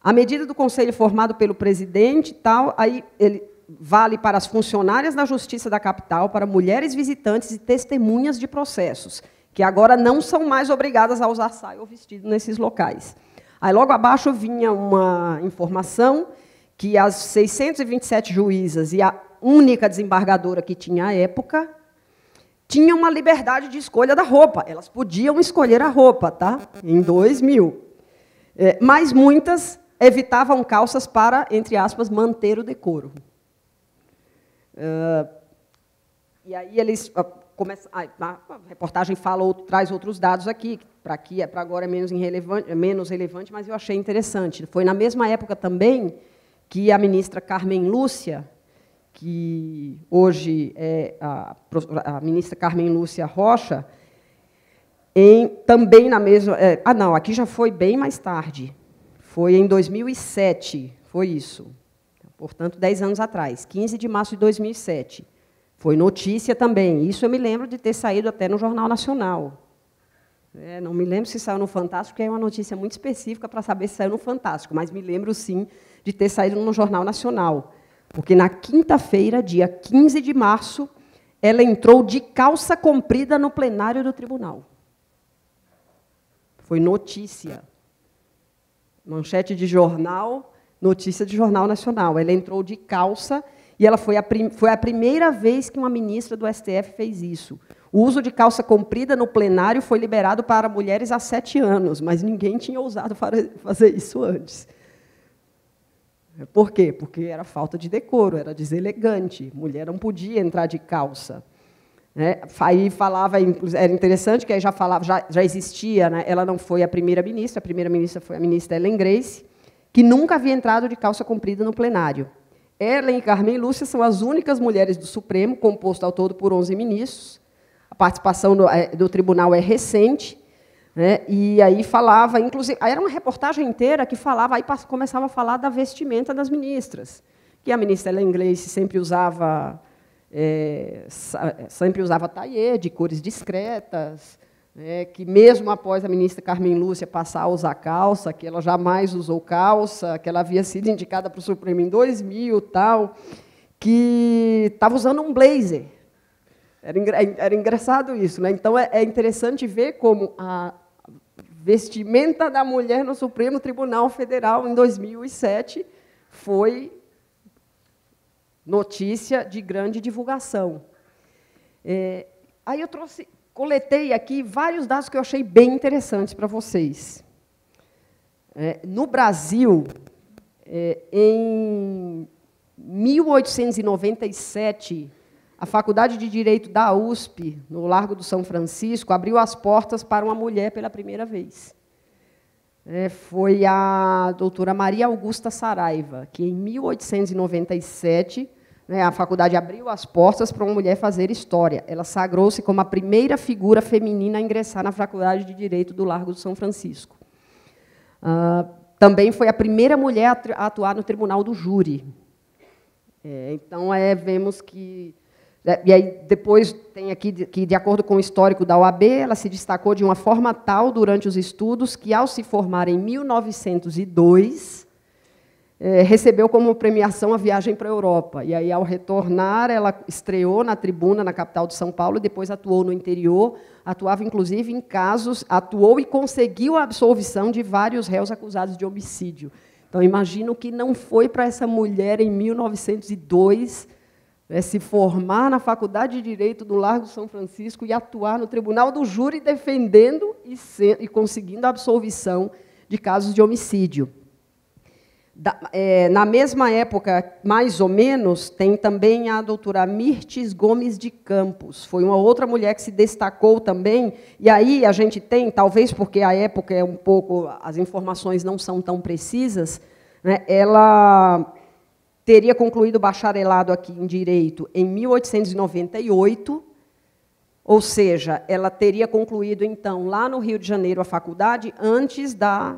A medida do conselho formado pelo presidente, aí ele vale para as funcionárias da Justiça da capital, para mulheres visitantes e testemunhas de processos, que agora não são mais obrigadas a usar saia ou vestido nesses locais. Aí, logo abaixo, vinha uma informação que as 627 juízas e a única desembargadora que tinha à época tinham uma liberdade de escolha da roupa. Elas podiam escolher a roupa, tá? Em 2000. Mas muitas evitavam calças para, entre aspas, manter o decoro. E aí eles começam. A reportagem traz outros dados aqui, para agora é menos relevante, mas eu achei interessante. Foi na mesma época também que a ministra Carmen Lúcia, que hoje é a ministra Carmen Lúcia Rocha, também na mesma... não, aqui já foi bem mais tarde. Foi em 2007, foi isso. Portanto, 10 anos atrás, 15 de março de 2007. Foi notícia também. Isso eu me lembro de ter saído até no Jornal Nacional. Não me lembro se saiu no Fantástico, porque é uma notícia muito específica para saber se saiu no Fantástico, mas me lembro, sim, de ter saído no Jornal Nacional. Porque, na quinta-feira, dia 15 de março, ela entrou de calça comprida no plenário do tribunal. Foi notícia. Manchete de jornal, notícia de Jornal Nacional. Ela entrou de calça e ela foi a primeira vez que uma ministra do STF fez isso. O uso de calça comprida no plenário foi liberado para mulheres há 7 anos, mas ninguém tinha ousado fazer isso antes. Por quê? Porque era falta de decoro, era deselegante. Mulher não podia entrar de calça. Aí falava, era interessante que aí já existia, né? Ela não foi a primeira ministra foi a ministra Ellen Grace, que nunca havia entrado de calça comprida no plenário. Ellen e Carmen Lúcia são as únicas mulheres do Supremo, composto ao todo por 11 ministros. A participação do tribunal é recente, né? E aí falava, inclusive, aí era uma reportagem inteira que falava, aí começava a falar da vestimenta das ministras, que a ministra Ellen Grace sempre usava taillé de cores discretas, que mesmo após a ministra Carmen Lúcia passar a usar calça, que ela jamais usou calça, que ela havia sido indicada para o Supremo em 2000, tal, que estava usando um blazer. Era engraçado isso, né? Então, é interessante ver como a vestimenta da mulher no Supremo Tribunal Federal, em 2007, foi notícia de grande divulgação. Aí eu coletei aqui vários dados que eu achei bem interessantes para vocês. No Brasil, em 1897, a Faculdade de Direito da USP, no Largo do São Francisco, abriu as portas para uma mulher pela primeira vez. Foi a doutora Maria Augusta Saraiva, que, em 1897, a faculdade abriu as portas para uma mulher fazer história. Ela sagrou-se como a primeira figura feminina a ingressar na Faculdade de Direito do Largo do São Francisco. Também foi a primeira mulher a atuar no Tribunal do Júri. Então, vemos que... E aí, depois, tem aqui que, de acordo com o histórico da OAB, ela se destacou de uma forma tal durante os estudos que, ao se formar em 1902, recebeu como premiação a viagem para a Europa. E aí, ao retornar, ela estreou na tribuna, na capital de São Paulo, e depois atuou no interior, atuava, inclusive, em casos, atuou e conseguiu a absolvição de vários réus acusados de homicídio. Então, imagino que não foi para essa mulher, em 1902, se formar na Faculdade de Direito do Largo São Francisco e atuar no Tribunal do Júri, defendendo e conseguindo a absolvição de casos de homicídio. Na mesma época, mais ou menos, tem também a doutora Mirtes Gomes de Campos. Foi uma outra mulher que se destacou também. E aí a gente tem, talvez porque a época é um pouco, as informações não são tão precisas, né, ela teria concluído o bacharelado aqui em Direito em 1898, ou seja, ela teria concluído, então, lá no Rio de Janeiro, a faculdade, antes da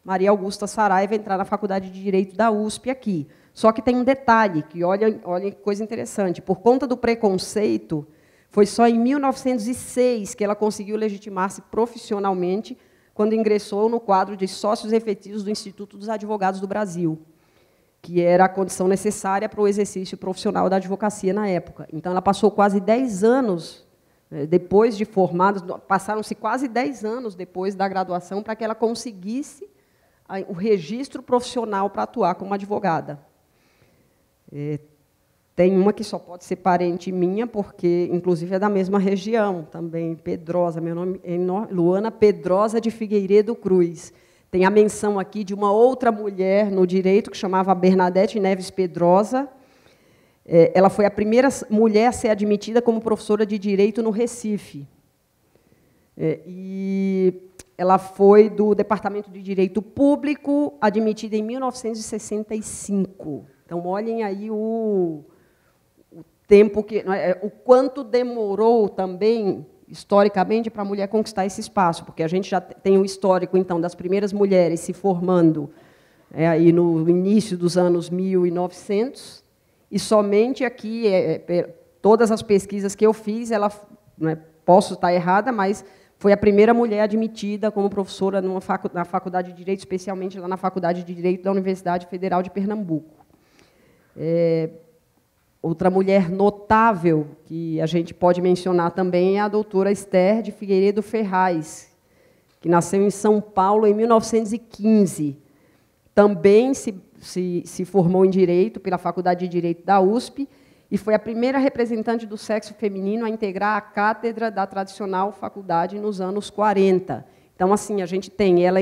Maria Augusta Saraiva entrar na Faculdade de Direito da USP aqui. Só que tem um detalhe, que olha que coisa interessante. Por conta do preconceito, foi só em 1906 que ela conseguiu legitimar-se profissionalmente, quando ingressou no quadro de sócios efetivos do Instituto dos Advogados do Brasil, que era a condição necessária para o exercício profissional da advocacia na época. Então, ela passou quase 10 anos depois de formada, passaram-se quase 10 anos depois da graduação para que ela conseguisse o registro profissional para atuar como advogada. tem uma que só pode ser parente minha, porque, inclusive, é da mesma região, também, Pedrosa. Meu nome é Luana Pedrosa de Figueiredo Cruz. Tem a menção aqui de uma outra mulher no direito, que chamava Bernadette Neves Pedrosa. Ela foi a primeira mulher a ser admitida como professora de direito no Recife. E ela foi do Departamento de Direito Público, admitida em 1965. Então, olhem aí o tempo o quanto demorou também, historicamente, para a mulher conquistar esse espaço, porque a gente já tem o histórico, então, das primeiras mulheres se formando aí no início dos anos 1900, e somente aqui, todas as pesquisas que eu fiz, posso estar errada, mas foi a primeira mulher admitida como professora na Faculdade de Direito, especialmente lá na Faculdade de Direito da Universidade Federal de Pernambuco. Outra mulher notável que a gente pode mencionar também é a doutora Esther de Figueiredo Ferraz, que nasceu em São Paulo em 1915. Também se formou em Direito pela Faculdade de Direito da USP e foi a primeira representante do sexo feminino a integrar a cátedra da tradicional faculdade nos anos 40. Então, assim, a gente tem ela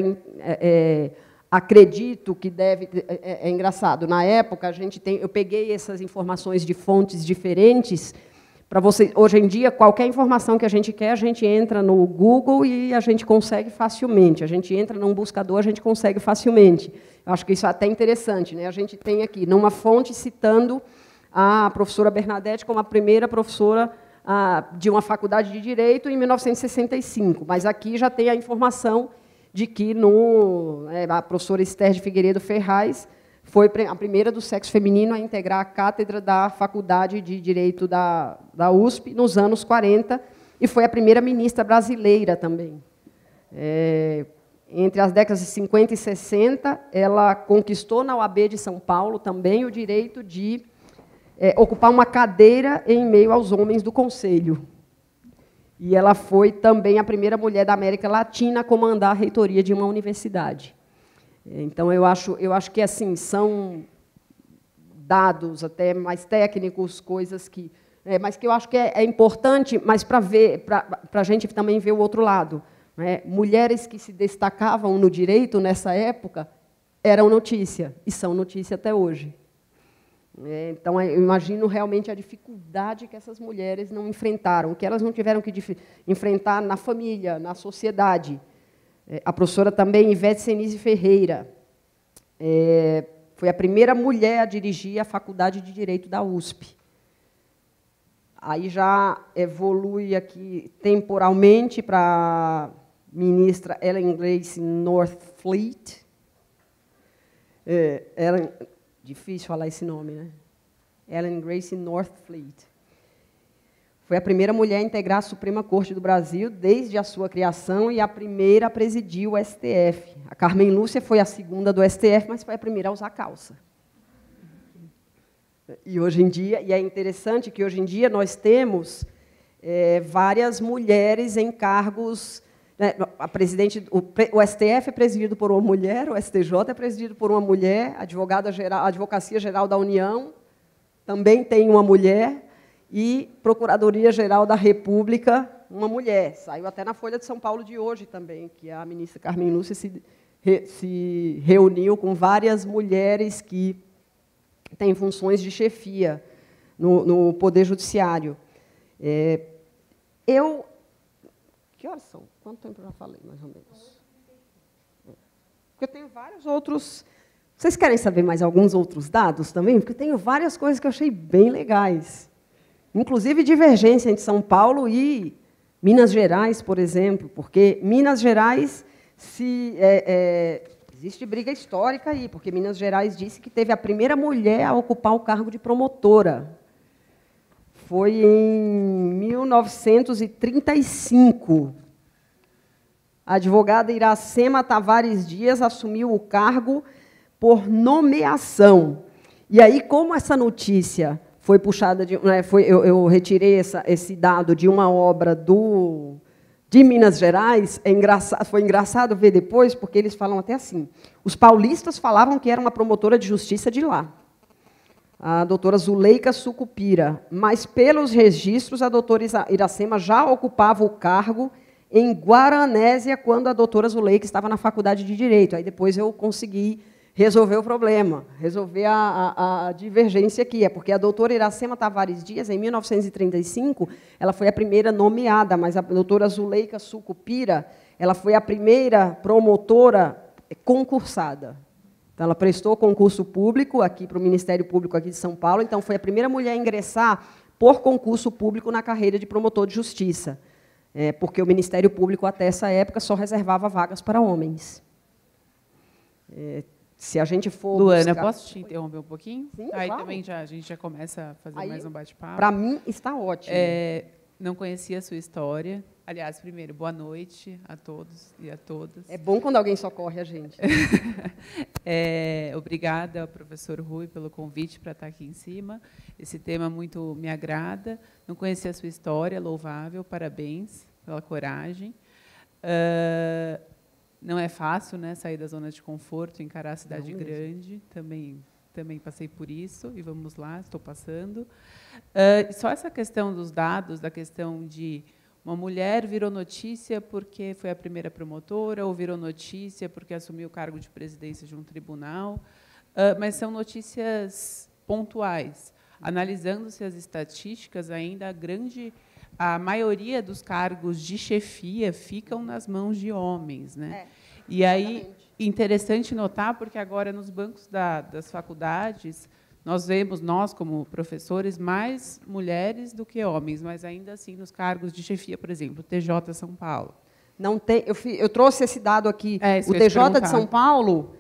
acredito que deve... É engraçado, na época, eu peguei essas informações de fontes diferentes para você. Hoje em dia, qualquer informação que a gente quer, a gente entra no Google e a gente consegue facilmente. A gente entra num buscador, a gente consegue facilmente. Eu acho que isso é até interessante, né? A gente tem aqui, numa fonte, citando a professora Bernadette como a primeira professora de uma faculdade de Direito em 1965. Mas aqui já tem a informação de que a professora Esther de Figueiredo Ferraz foi a primeira do sexo feminino a integrar a cátedra da Faculdade de Direito da USP nos anos 40, e foi a primeira ministra brasileira também. Entre as décadas de 50 e 60, ela conquistou na OAB de São Paulo também o direito de ocupar uma cadeira em meio aos homens do Conselho. E ela foi também a primeira mulher da América Latina a comandar a reitoria de uma universidade. Então, eu acho que assim, são dados até mais técnicos, coisas que... mas que eu acho que é importante, mas para a gente também ver o outro lado. Né? Mulheres que se destacavam no direito nessa época eram notícia, e são notícia até hoje. Então, eu imagino realmente a dificuldade que essas mulheres não enfrentaram, que elas não tiveram que enfrentar na família, na sociedade. A professora também, Ivete Senise Ferreira, foi a primeira mulher a dirigir a Faculdade de Direito da USP. Aí já evolui aqui temporalmente para a ministra Ellen Grace Northfleet. Difícil falar esse nome, né? Ellen Grace Northfleet. Foi a primeira mulher a integrar a Suprema Corte do Brasil desde a sua criação e a primeira a presidir o STF. A Carmen Lúcia foi a segunda do STF, mas foi a primeira a usar calça. E hoje em dia, e é interessante que hoje em dia nós temos várias mulheres em cargos. O STF é presidido por uma mulher, o STJ é presidido por uma mulher, a Advocacia Geral da União também tem uma mulher, e Procuradoria-Geral da República, uma mulher. Saiu até na Folha de São Paulo de hoje também, que a ministra Carmen Lúcia se reuniu com várias mulheres que têm funções de chefia no Poder Judiciário. Que horas são? Quanto tempo eu já falei, mais ou menos? Porque eu tenho vários outros... Vocês querem saber mais alguns outros dados também? Porque eu tenho várias coisas que eu achei bem legais. Inclusive divergência entre São Paulo e Minas Gerais, por exemplo, porque Minas Gerais, existe briga histórica aí, porque Minas Gerais disse que teve a primeira mulher a ocupar o cargo de promotora. Foi em 1935. A advogada Iracema Tavares Dias assumiu o cargo por nomeação. E aí, como essa notícia foi puxada... eu retirei esse dado de uma obra de Minas Gerais, foi engraçado ver depois, porque eles falam até assim, os paulistas falavam que era uma promotora de justiça de lá. a doutora Zuleika Sucupira, mas, pelos registros, a doutora Iracema já ocupava o cargo em Guaranésia, quando a doutora Zuleika estava na Faculdade de Direito. Aí depois eu consegui resolver o problema, resolver a divergência aqui. É porque a doutora Iracema Tavares Dias, em 1935, ela foi a primeira nomeada, mas a doutora Zuleika Sucupira, ela foi a primeira promotora concursada. Então, ela prestou concurso público aqui para o Ministério Público aqui de São Paulo, então foi a primeira mulher a ingressar por concurso público na carreira de promotor de justiça, porque o Ministério Público, até essa época, só reservava vagas para homens. Se a gente for Luana, buscar... posso te interromper um pouquinho? Sim, aí claro. também a gente já começa a fazer mais um bate-papo. Para mim, está ótimo. Não conhecia a sua história. Aliás, primeiro, boa noite a todos e a todas. É bom quando alguém socorre a gente. Obrigada ao professor Rui pelo convite para estar aqui em cima. Esse tema muito me agrada. Não conhecia a sua história, louvável, parabéns pela coragem. Não é fácil, né, sair da zona de conforto, encarar a cidade grande. Também passei por isso, e vamos lá, estou passando. Só essa questão dos dados, da questão de uma mulher virou notícia porque foi a primeira promotora, ou virou notícia porque assumiu o cargo de presidência de um tribunal, mas são notícias pontuais. Analisando-se as estatísticas, ainda a maioria dos cargos de chefia ficam nas mãos de homens, né? E aí, interessante notar, porque agora nos bancos das faculdades nós vemos, como professores, mais mulheres do que homens, mas ainda assim nos cargos de chefia, por exemplo, TJ São Paulo. Não tem, eu trouxe esse dado aqui. Isso O TJ de São Paulo,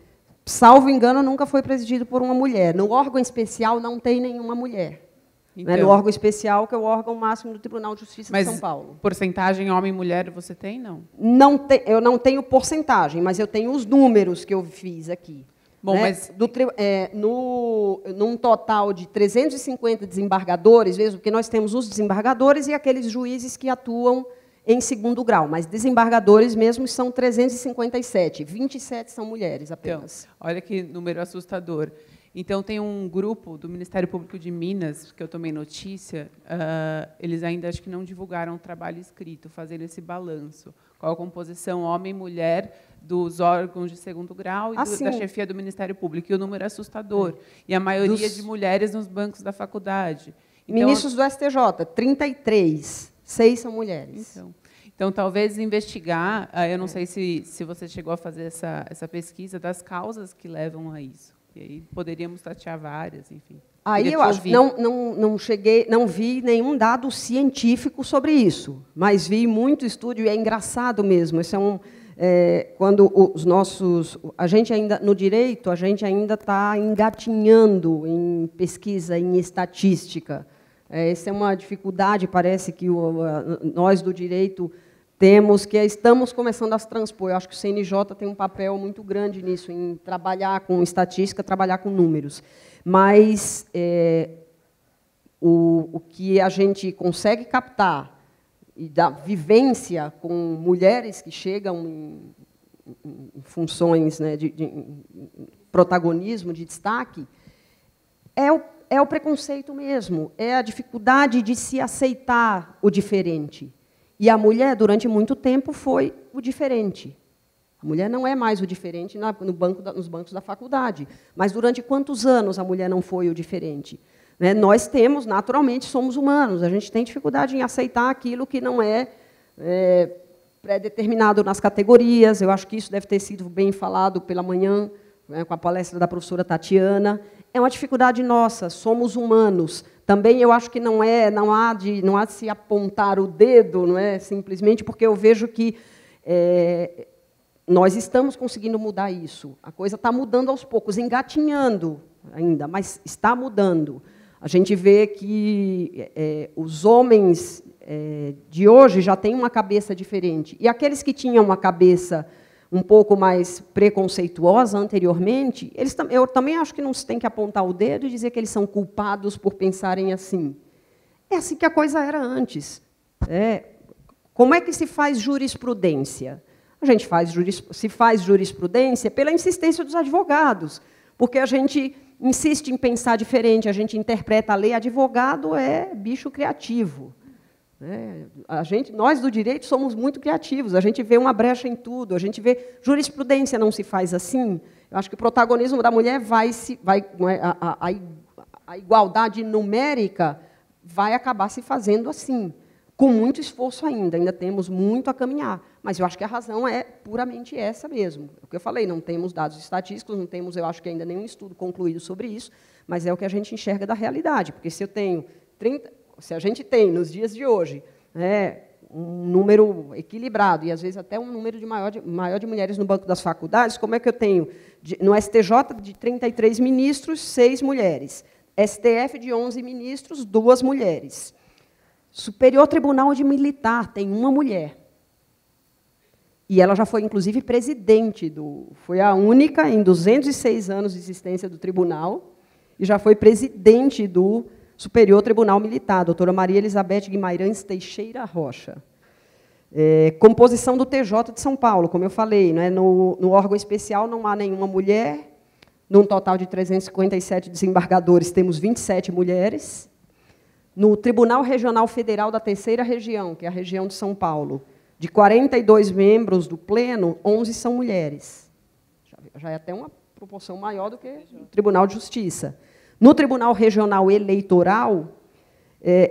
salvo engano, nunca foi presidido por uma mulher. No órgão especial não tem nenhuma mulher. Então, no órgão especial, que é o órgão máximo do Tribunal de Justiça de São Paulo. Porcentagem homem e mulher você tem, não? Eu não tenho porcentagem, mas eu tenho os números que eu fiz aqui. Bom, né? mas Num total de 350 desembargadores, mesmo porque nós temos os desembargadores e aqueles juízes que atuam em segundo grau, mas desembargadores mesmo são 357, 27 são mulheres apenas. Então, olha que número assustador. Então, tem um grupo do Ministério Público de Minas, que eu tomei notícia, eles ainda acho que não divulgaram o trabalho escrito, fazendo esse balanço. Qual a composição homem e mulher dos órgãos de segundo grau e da chefia do Ministério Público. E o número é assustador. E a maioria de mulheres nos bancos da faculdade. Então, ministros do STJ, 33, 6 são mulheres. Então, talvez investigar, eu não sei se você chegou a fazer essa pesquisa das causas que levam a isso. E aí poderíamos tatear várias, enfim. Aí eu acho, não vi nenhum dado científico sobre isso, mas vi muito estudo, e é engraçado mesmo. Isso quando a gente ainda, no direito, a gente ainda está engatinhando em pesquisa, em estatística. Essa é uma dificuldade, parece que nós do direito temos, que estamos começando a se transpor. Eu acho que o CNJ tem um papel muito grande nisso, em trabalhar com estatística, trabalhar com números. Mas o que a gente consegue captar e da vivência com mulheres que chegam em funções, né, de protagonismo, de destaque, é o preconceito mesmo, é a dificuldade de se aceitar o diferente. E a mulher, durante muito tempo, foi o diferente. A mulher não é mais o diferente nos bancos da faculdade. Mas durante quantos anos a mulher não foi o diferente? Né? Nós temos, naturalmente, somos humanos. A gente tem dificuldade em aceitar aquilo que não é pré-determinado nas categorias. Eu acho que isso deve ter sido bem falado pela manhã, né, com a palestra da professora Tatiana. É uma dificuldade nossa, somos humanos. Também eu acho que não há de se apontar o dedo, não é simplesmente porque eu vejo que nós estamos conseguindo mudar isso. A coisa está mudando aos poucos, engatinhando ainda, mas está mudando. A gente vê que os homens de hoje já têm uma cabeça diferente. E aqueles que tinham uma cabeça um pouco mais preconceituosa anteriormente, eu também acho que não se tem que apontar o dedo e dizer que eles são culpados por pensarem assim. É assim que a coisa era antes. Como é que se faz jurisprudência? A gente se faz jurisprudência pela insistência dos advogados, porque a gente insiste em pensar diferente, a gente interpreta a lei. Advogado é bicho criativo. Nós do direito somos muito criativos, a gente vê uma brecha em tudo, a gente vê jurisprudência não se faz assim. Eu acho que o protagonismo da mulher a igualdade numérica vai acabar se fazendo assim, com muito esforço ainda temos muito a caminhar. Mas eu acho que a razão é puramente essa mesmo. É o que eu falei, não temos dados estatísticos, não temos, eu acho que ainda nenhum estudo concluído sobre isso, mas é o que a gente enxerga da realidade, porque se a gente tem, nos dias de hoje, um número equilibrado, e às vezes até um número maior de mulheres no banco das faculdades, como é que eu tenho, no STJ, de 33 ministros, 6 mulheres, STF, de 11 ministros, 2 mulheres. Superior Tribunal de Militar, tem uma mulher. E ela já foi, inclusive, presidente foi a única, em 206 anos de existência do tribunal, e já foi presidente do Superior Tribunal Militar, a doutora Maria Elizabeth Guimarães Teixeira Rocha. Composição do TJ de São Paulo, como eu falei, no órgão especial não há nenhuma mulher, num total de 357 desembargadores, temos 27 mulheres. No Tribunal Regional Federal da Terceira Região, que é a região de São Paulo, de 42 membros do Pleno, 11 são mulheres. Já é até uma proporção maior do que o Tribunal de Justiça. No Tribunal Regional Eleitoral,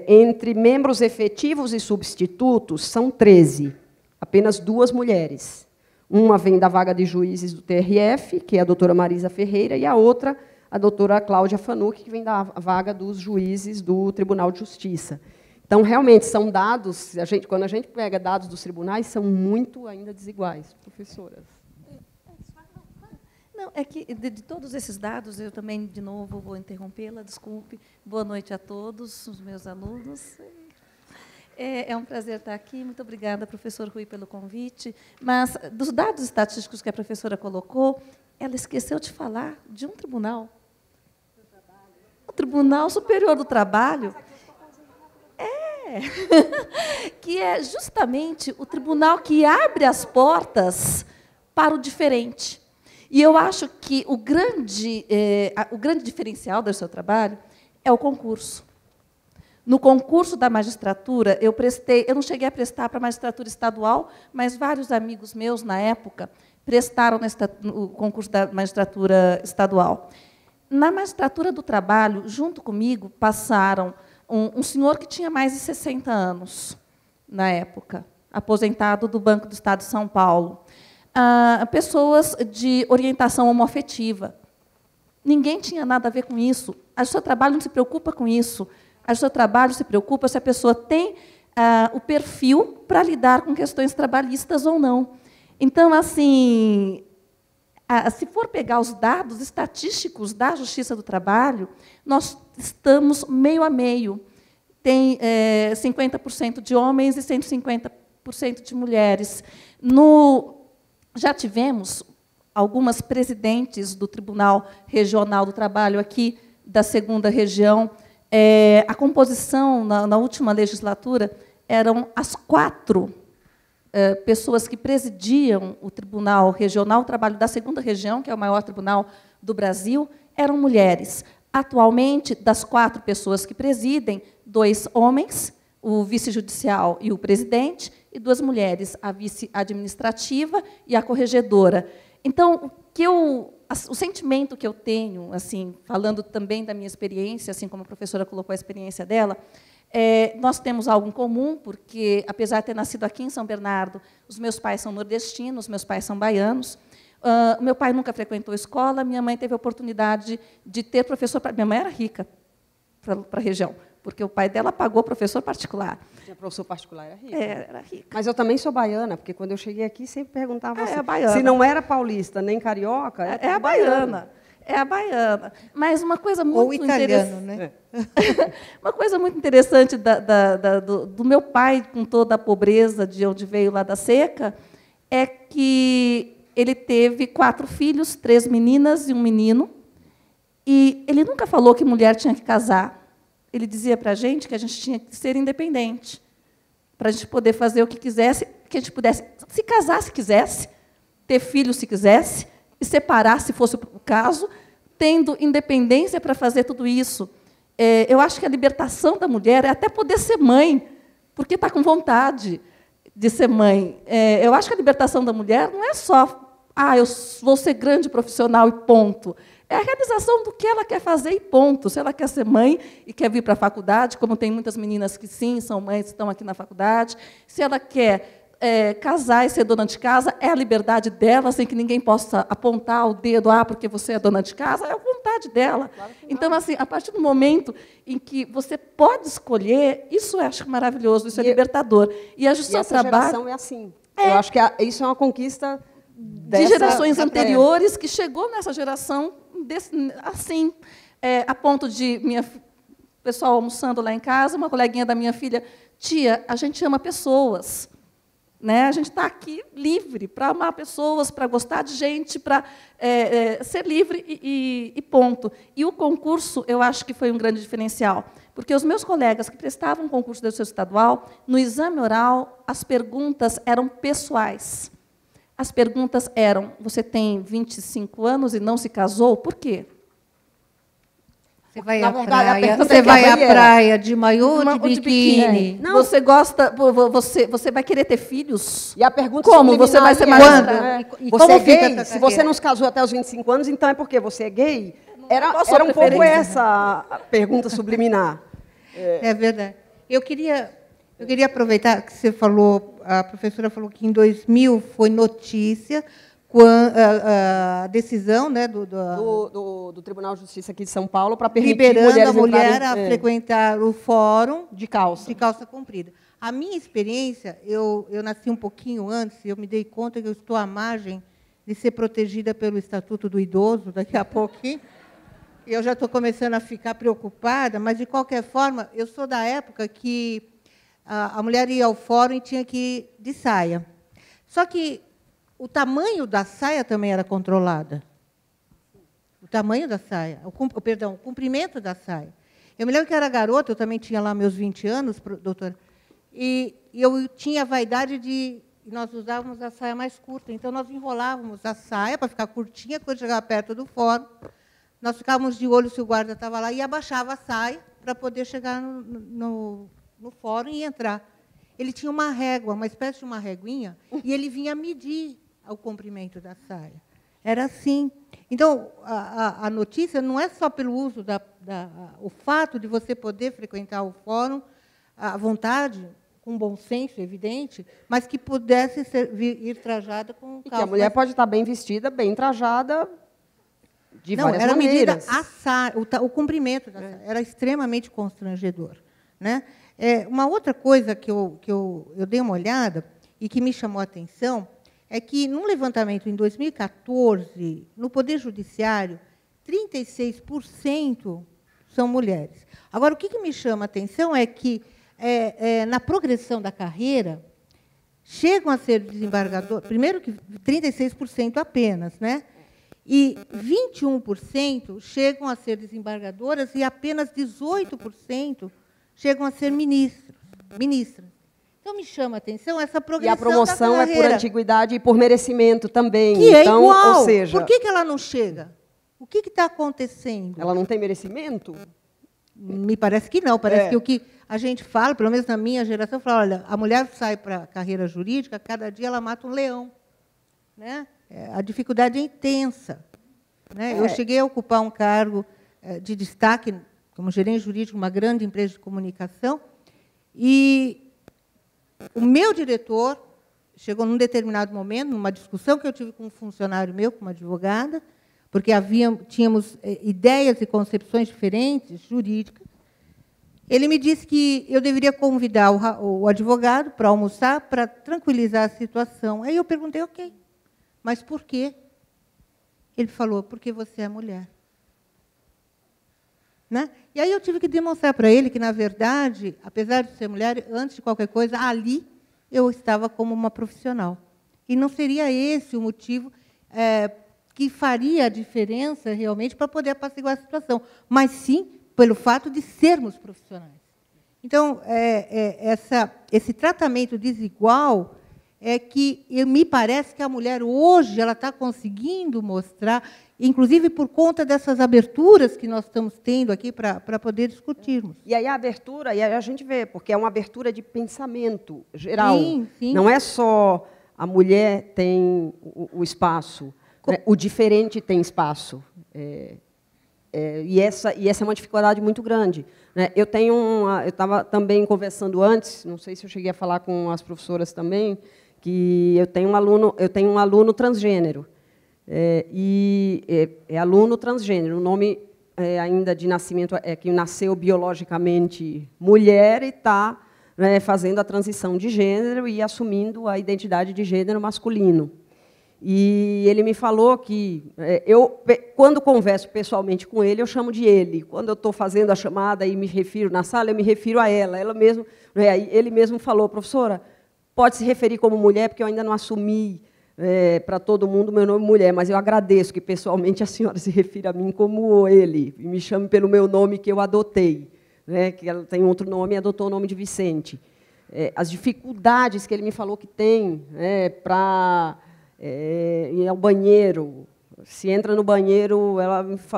entre membros efetivos e substitutos, são 13, apenas 2 mulheres. Uma vem da vaga de juízes do TRF, que é a doutora Marisa Ferreira, e a outra, a doutora Cláudia Fanucchi, que vem da vaga dos juízes do Tribunal de Justiça. Então, realmente, são dados, quando a gente pega dados dos tribunais, são muito ainda desiguais, professoras. Não, é que, de todos esses dados, eu também, de novo, vou interrompê-la, desculpe. Boa noite a todos, os meus alunos. É um prazer estar aqui. Muito obrigada, professor Rui, pelo convite. Mas, dos dados estatísticos que a professora colocou, ela esqueceu de falar de um tribunal. O Tribunal Superior do Trabalho. Que é justamente o tribunal que abre as portas para o diferente. E eu acho que o grande diferencial do seu trabalho é o concurso. No concurso da magistratura, eu não cheguei a prestar para a magistratura estadual, mas vários amigos meus, na época, prestaram no concurso da magistratura estadual. Na magistratura do trabalho, junto comigo, passaram um senhor que tinha mais de 60 anos, na época, aposentado do Banco do Estado de São Paulo. Pessoas de orientação homoafetiva. Ninguém tinha nada a ver com isso. O seu trabalho não se preocupa com isso. O seu trabalho se preocupa se a pessoa tem o perfil para lidar com questões trabalhistas ou não. Então, assim, se for pegar os dados estatísticos da Justiça do Trabalho, nós estamos meio a meio. Tem 50% de homens e 150% de mulheres. Já tivemos algumas presidentes do Tribunal Regional do Trabalho aqui da 2ª Região. A composição, na última legislatura, eram as 4 pessoas que presidiam o Tribunal Regional do Trabalho da 2ª Região, que é o maior tribunal do Brasil, eram mulheres. Atualmente, das 4 pessoas que presidem, 2 homens, o vice-judicial e o presidente, e 2 mulheres, a vice-administrativa e a corregedora. Então, o sentimento que eu tenho, assim, falando também da minha experiência, assim como a professora colocou a experiência dela, nós temos algo em comum, porque, apesar de ter nascido aqui em São Bernardo, os meus pais são nordestinos, meus pais são baianos. Meu pai nunca frequentou escola, minha mãe teve a oportunidade de ter professor. Minha mãe era rica para a região, porque o pai dela pagou professor particular. Tinha professor particular, era rica. Era rica. Mas eu também sou baiana, porque quando eu cheguei aqui, sempre perguntava se não era paulista nem carioca, é a baiana. É a baiana. Mas uma coisa muito italiano, né? Uma coisa muito interessante do meu pai, com toda a pobreza de onde veio lá da seca, é que ele teve 4 filhos, 3 meninas e um menino, e ele nunca falou que mulher tinha que casar. Ele dizia para a gente que a gente tinha que ser independente, para a gente poder fazer o que quisesse, que a gente pudesse se casar se quisesse, ter filhos se quisesse, e separar, se fosse o caso, tendo independência para fazer tudo isso. Eu acho que a libertação da mulher é até poder ser mãe, porque está com vontade de ser mãe. Eu acho que a libertação da mulher não é só eu vou ser grande profissional e ponto. É a realização do que ela quer fazer e ponto. Se ela quer ser mãe e quer vir para a faculdade, como tem muitas meninas que sim, são mães, estão aqui na faculdade. Se ela quer casar e ser dona de casa, é a liberdade dela, sem que ninguém possa apontar o dedo, porque você é dona de casa, é a vontade dela. Claro que não. Então, assim, a partir do momento em que você pode escolher, isso eu acho maravilhoso, isso é libertador. E a Justiça do Trabalho... geração é assim. Eu acho que isso é uma conquista de gerações anteriores, que chegou nessa geração assim, a ponto de pessoal almoçando lá em casa, uma coleguinha da minha filha, tia, a gente ama pessoas. Né? A gente está aqui livre para amar pessoas, para gostar de gente, para ser livre e ponto. E o concurso, eu acho que foi um grande diferencial, porque os meus colegas que prestavam o concurso do Justiça Estadual, no exame oral, as perguntas eram pessoais. As perguntas eram, você tem 25 anos e não se casou, por quê? Você vai à praia, você vai à praia de maiô ou de biquíni? Não. Você gosta, você vai querer ter filhos? E a pergunta como você vai ser quando? Você é gay? Se você não se casou até os 25 anos, então é porque você é gay? Era um pouco essa a pergunta subliminar. É verdade. Eu queria aproveitar que você falou, a professora falou que em 2000 foi notícia a decisão, né, do Tribunal de Justiça aqui de São Paulo para permitir liberando a mulher a frequentar o fórum de calça comprida. A minha experiência, eu nasci um pouquinho antes, eu me dei conta que eu estou à margem de ser protegida pelo Estatuto do Idoso, daqui a pouquinho. Eu já estou começando a ficar preocupada, mas, de qualquer forma, eu sou da época que a mulher ia ao fórum e tinha que ir de saia. Só que o tamanho da saia também era controlado. O tamanho da saia, o comprimento da saia. Eu me lembro que era garota, eu também tinha lá meus 20 anos, doutora, e eu tinha a vaidade de... Nós usávamos a saia mais curta, então nós enrolávamos a saia para ficar curtinha, quando chegava perto do fórum, nós ficávamos de olho se o guarda estava lá e abaixava a saia para poder chegar no fórum e entrar. Ele tinha uma régua, uma espécie de uma réguinha, e ele vinha medir o comprimento da saia. Era assim. Então, a notícia não é só pelo uso o fato de você poder frequentar o fórum à vontade, com bom senso, evidente, mas que pudesse ir trajada com calça. E que a mulher pode estar bem vestida, bem trajada, de várias era maneiras. Medida a saia, o comprimento da saia era extremamente constrangedor, né? Uma outra coisa que eu dei uma olhada e que me chamou a atenção é que, num levantamento em 2014, no Poder Judiciário, 36% são mulheres. Agora, o que me chama a atenção é que, na progressão da carreira, chegam a ser desembargadores, primeiro que 36% apenas, né? E 21% chegam a ser desembargadoras e apenas 18% chegam a ser ministras. Então, me chama a atenção essa progressão. E a promoção da é por antiguidade e por merecimento também. Que então, é igual. Ou seja, por que ela não chega? O que está acontecendo? Ela não tem merecimento? Me parece que não. Parece que o que a gente fala, pelo menos na minha geração, fala, olha, a mulher sai para a carreira jurídica, cada dia ela mata um leão. Né? A dificuldade é intensa. Né? Eu cheguei a ocupar um cargo de destaque como gerente jurídico de uma grande empresa de comunicação, e o meu diretor chegou num determinado momento, numa discussão que eu tive com um funcionário meu, com uma advogada, porque tínhamos ideias e concepções diferentes, jurídicas. Ele me disse que eu deveria convidar o advogado para almoçar, para tranquilizar a situação. Aí eu perguntei, ok, mas por quê? Ele falou, porque você é mulher. Né? E aí eu tive que demonstrar para ele que, na verdade, apesar de ser mulher, antes de qualquer coisa, ali eu estava como uma profissional. E não seria esse o motivo que faria a diferença, realmente, para poder apaciguar a situação, mas sim pelo fato de sermos profissionais. Então, esse tratamento desigual é que me parece que a mulher hoje ela está conseguindo mostrar, inclusive por conta dessas aberturas que nós estamos tendo aqui para poder discutirmos. E aí a abertura, e aí a gente vê, porque é uma abertura de pensamento geral. Sim, sim. Não é só a mulher tem o espaço, né? O diferente tem espaço. E essa é uma dificuldade muito grande, né? Eu estava também conversando antes, não sei se eu cheguei a falar com as professoras também, que eu tenho um aluno transgênero. É aluno transgênero. O nome ainda de nascimento é que nasceu biologicamente mulher e está, né, fazendo a transição de gênero e assumindo a identidade de gênero masculino. E ele me falou que quando converso pessoalmente com ele, eu chamo de ele. Quando eu estou fazendo a chamada e me refiro na sala, eu me refiro a ela. Ele mesmo falou, professora, pode se referir como mulher, porque eu ainda não assumi para todo mundo o meu nome mulher, mas eu agradeço que pessoalmente a senhora se refira a mim como ele, e me chame pelo meu nome que eu adotei, né, que ela tem outro nome e adotou o nome de Vicente. As dificuldades que ele me falou que tem, para ir ao banheiro, se entra no banheiro,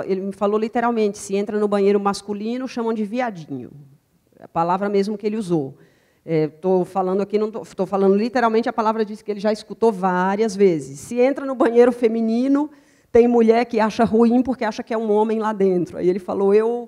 ele me falou literalmente, se entra no banheiro masculino, chamam de viadinho, a palavra mesmo que ele usou. Estou falando aqui, não estou falando literalmente, a palavra diz que ele já escutou várias vezes. Se entra no banheiro feminino, tem mulher que acha ruim porque acha que é um homem lá dentro. Aí ele falou, eu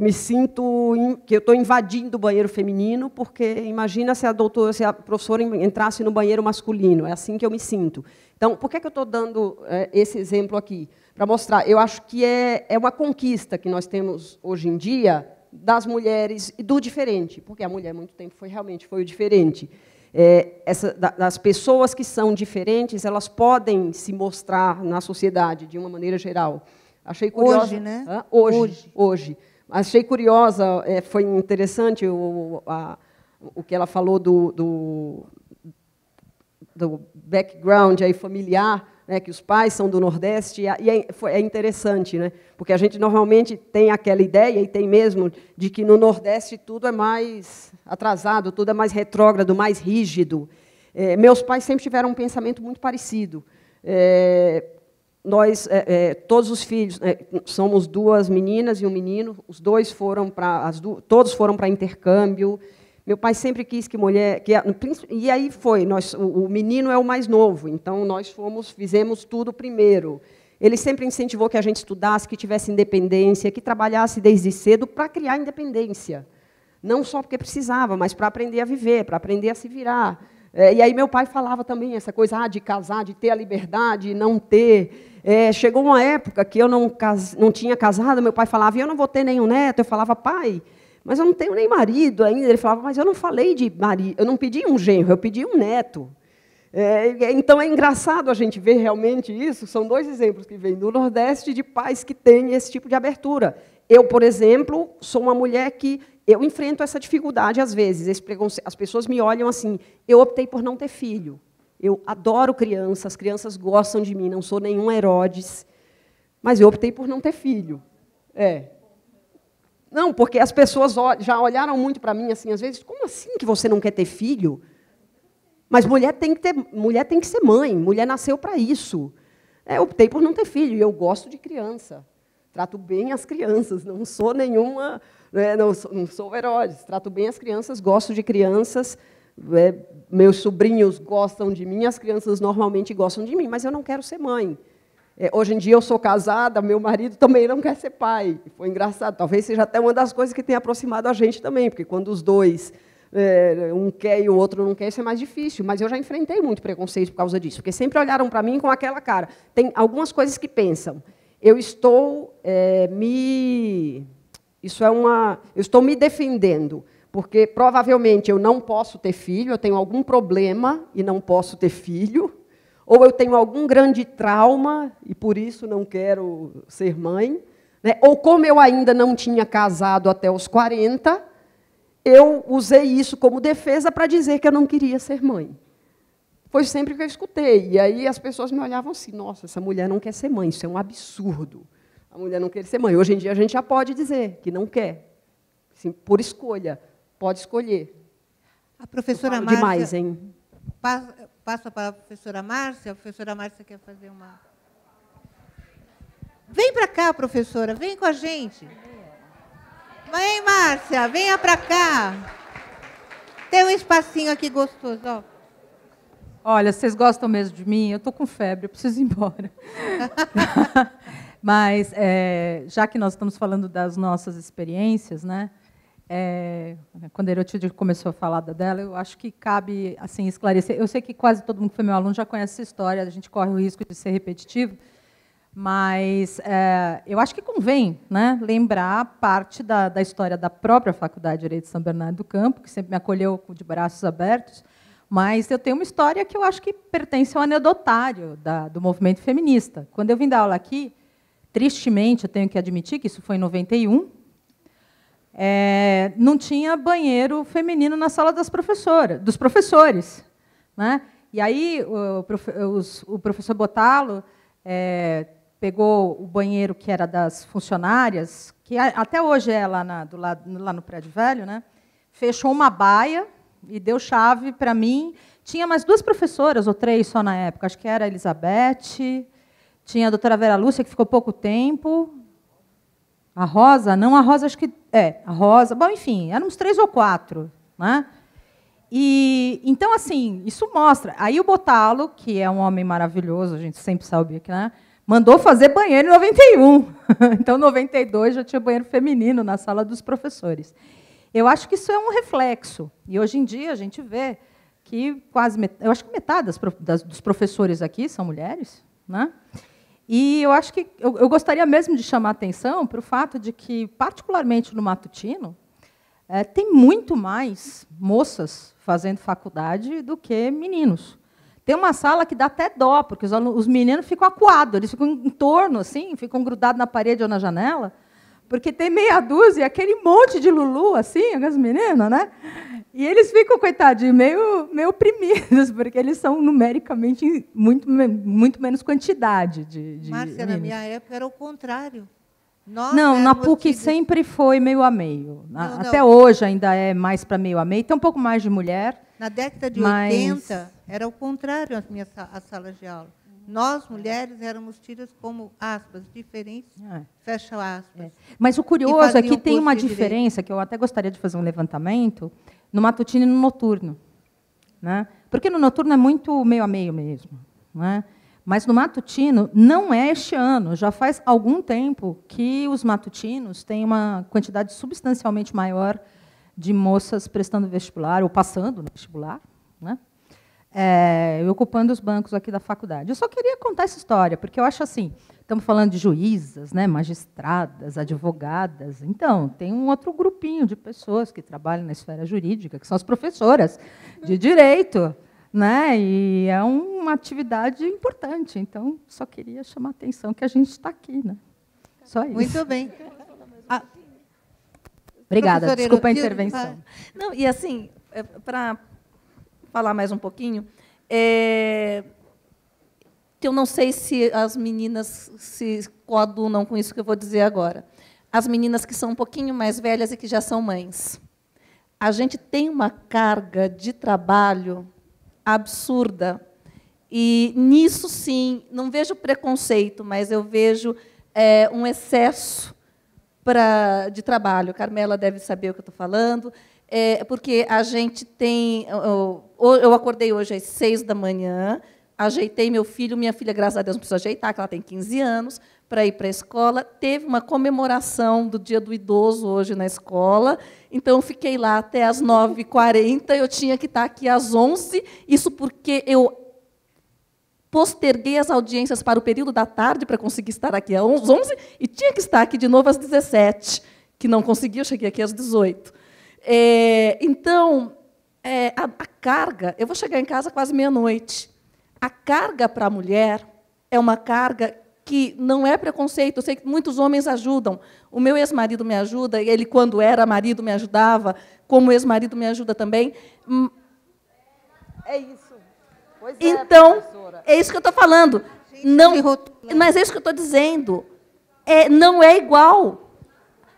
me sinto que eu estou invadindo o banheiro feminino, porque imagina se a professora entrasse no banheiro masculino, é assim que eu me sinto. Então, por que eu estou dando esse exemplo aqui? Para mostrar, eu acho que é uma conquista que nós temos hoje em dia, das mulheres e do diferente, porque a mulher, há muito tempo, realmente foi o diferente. Das pessoas que são diferentes, elas podem se mostrar na sociedade, de uma maneira geral. Achei curiosa, hoje, né? Hoje. Achei curiosa, foi interessante o que ela falou do background aí familiar, né, que os pais são do Nordeste, e é interessante, né, porque a gente normalmente tem aquela ideia, e tem mesmo, de que no Nordeste tudo é mais atrasado, tudo é mais retrógrado, mais rígido. Meus pais sempre tiveram um pensamento muito parecido. Nós, todos os filhos, somos 2 meninas e um menino, todos foram para intercâmbio. Meu pai sempre quis que mulher... e aí foi, o menino é o mais novo, então nós fizemos tudo primeiro. Ele sempre incentivou que a gente estudasse, que tivesse independência, que trabalhasse desde cedo para criar independência. Não só porque precisava, mas para aprender a viver, para aprender a se virar. E aí meu pai falava também essa coisa de casar, de ter a liberdade, não ter... chegou uma época que eu não tinha casado, meu pai falava, eu não vou ter nenhum neto. Eu falava, pai... mas eu não tenho nem marido ainda. Ele falava, mas eu não falei de marido, eu não pedi um genro, eu pedi um neto. Então, é engraçado a gente ver realmente isso. São 2 exemplos que vêm do Nordeste de pais que têm esse tipo de abertura. Eu, por exemplo, sou uma mulher que eu enfrento essa dificuldade às vezes. Esse preconceito. As pessoas me olham assim, eu optei por não ter filho. Eu adoro crianças, as crianças gostam de mim, não sou nenhum Herodes, mas eu optei por não ter filho. Não, porque as pessoas já olharam muito para mim, assim, às vezes, como assim que você não quer ter filho? Mas mulher tem que ser mãe, mulher nasceu para isso. Eu optei por não ter filho, e eu gosto de criança. Trato bem as crianças, não sou nenhuma, não sou Herodes. Trato bem as crianças, gosto de crianças, meus sobrinhos gostam de mim, as crianças normalmente gostam de mim, mas eu não quero ser mãe. Hoje em dia eu sou casada, meu marido também não quer ser pai. Foi engraçado, talvez seja até uma das coisas que tem aproximado a gente também, porque quando os dois, um quer e o outro não quer, isso é mais difícil. Mas eu já enfrentei muito preconceito por causa disso, porque sempre olharam para mim com aquela cara. Tem algumas coisas que pensam, eu estou me defendendo, porque provavelmente eu não posso ter filho, eu tenho algum problema e não posso ter filho, ou eu tenho algum grande trauma e, por isso, não quero ser mãe, né? Ou, como eu ainda não tinha casado até os 40, eu usei isso como defesa para dizer que eu não queria ser mãe. Foi sempre que eu escutei. E aí as pessoas me olhavam assim, nossa, essa mulher não quer ser mãe, isso é um absurdo. A mulher não quer ser mãe. Hoje em dia a gente já pode dizer que não quer, assim, por escolha, pode escolher. A professora Falo Márcia... demais, hein? Passa para a professora Márcia. A professora Márcia quer fazer uma... Vem para cá, professora. Vem com a gente. Vem, Márcia. Venha para cá. Tem um espacinho aqui gostoso, ó. Olha, vocês gostam mesmo de mim? Eu estou com febre, eu preciso ir embora. Mas, já que nós estamos falando das nossas experiências, né, quando a Herotilde começou a falar dela, eu acho que cabe assim, esclarecer. Eu sei que quase todo mundo que foi meu aluno já conhece essa história, a gente corre o risco de ser repetitivo, mas eu acho que convém, né, lembrar parte da história da própria Faculdade de Direito de São Bernardo do Campo, que sempre me acolheu de braços abertos, mas eu tenho uma história que eu acho que pertence ao anedotário do movimento feminista. Quando eu vim dar aula aqui, tristemente, eu tenho que admitir que isso foi em 91, não tinha banheiro feminino na sala dos professores. Né? E aí o professor Botalo pegou o banheiro que era das funcionárias, que até hoje é lá no Prédio Velho, né? Fechou uma baia e deu chave para mim. Tinha mais 2 professoras, ou 3 só na época, acho que era a Elizabeth, tinha a doutora Vera Lúcia, que ficou pouco tempo, a Rosa, não, a Rosa acho que... a Rosa, bom, enfim, eram uns 3 ou 4. Né? E, então, assim, isso mostra. Aí o Botalo, que é um homem maravilhoso, a gente sempre sabe que, né, mandou fazer banheiro em 91. Então, em 92, já tinha banheiro feminino na sala dos professores. Eu acho que isso é um reflexo. E hoje em dia a gente vê que eu acho que metade dos professores aqui são mulheres, né? E eu acho que eu gostaria mesmo de chamar a atenção para o fato de que, particularmente no matutino, tem muito mais moças fazendo faculdade do que meninos. Tem uma sala que dá até dó, porque os meninos ficam acuados, eles ficam em torno, assim, ficam grudados na parede ou na janela, porque tem meia dúzia, aquele monte de Lulu, assim, as meninas, né? E eles ficam, coitadinhos, meio oprimidos, porque eles são numericamente muito menos quantidade de Márcia, meninos. na minha época era o contrário. Não, na PUC sempre foi meio a meio. Até hoje ainda é mais para meio a meio. Tem um pouco mais de mulher. Na década de 80, era o contrário as salas de aula. Nós, mulheres, éramos tidas como, aspas, diferentes, fecha aspas. Mas o curioso é que tem uma diferença, que eu até gostaria de fazer um levantamento, no matutino e no noturno. Né? Porque no noturno é muito meio a meio mesmo. Né? Mas no matutino, não é este ano, já faz algum tempo que os matutinos têm uma quantidade substancialmente maior de moças prestando vestibular, ou passando no vestibular, né? Ocupando os bancos aqui da faculdade. Eu só queria contar essa história, porque eu acho assim, estamos falando de juízas, né, magistradas, advogadas, então, tem um outro grupinho de pessoas que trabalham na esfera jurídica, que são as professoras de direito, né, e é uma atividade importante, então, só queria chamar a atenção que a gente está aqui. Né? Só isso. Muito bem. Obrigada, desculpa a intervenção. Não, e assim, para falar mais um pouquinho, eu não sei se as meninas se coadunam com isso que eu vou dizer agora. As meninas que são um pouquinho mais velhas e que já são mães. A gente tem uma carga de trabalho absurda. E, nisso, sim, não vejo preconceito, mas eu vejo um excesso de trabalho. Carmela deve saber o que eu estou falando. Porque a gente tem... Eu acordei hoje às 6 da manhã, ajeitei meu filho, minha filha, graças a Deus, não precisa ajeitar, que ela tem 15 anos, para ir para a escola. Teve uma comemoração do Dia do Idoso hoje na escola, então eu fiquei lá até às 9h40, eu tinha que estar aqui às 11h, isso porque eu posterguei as audiências para o período da tarde para conseguir estar aqui às 11h, e tinha que estar aqui de novo às 17h, que não consegui, eu cheguei aqui às 18h. Então, a carga... Eu vou chegar em casa quase meia-noite. A carga para a mulher é uma carga que não é preconceito. Eu sei que muitos homens ajudam. O meu ex-marido me ajuda, ele, quando era marido, me ajudava, como ex-marido me ajuda também. É isso. Pois então, professora. É isso que eu estou falando. Não, mas é isso que eu estou dizendo. Não é igual.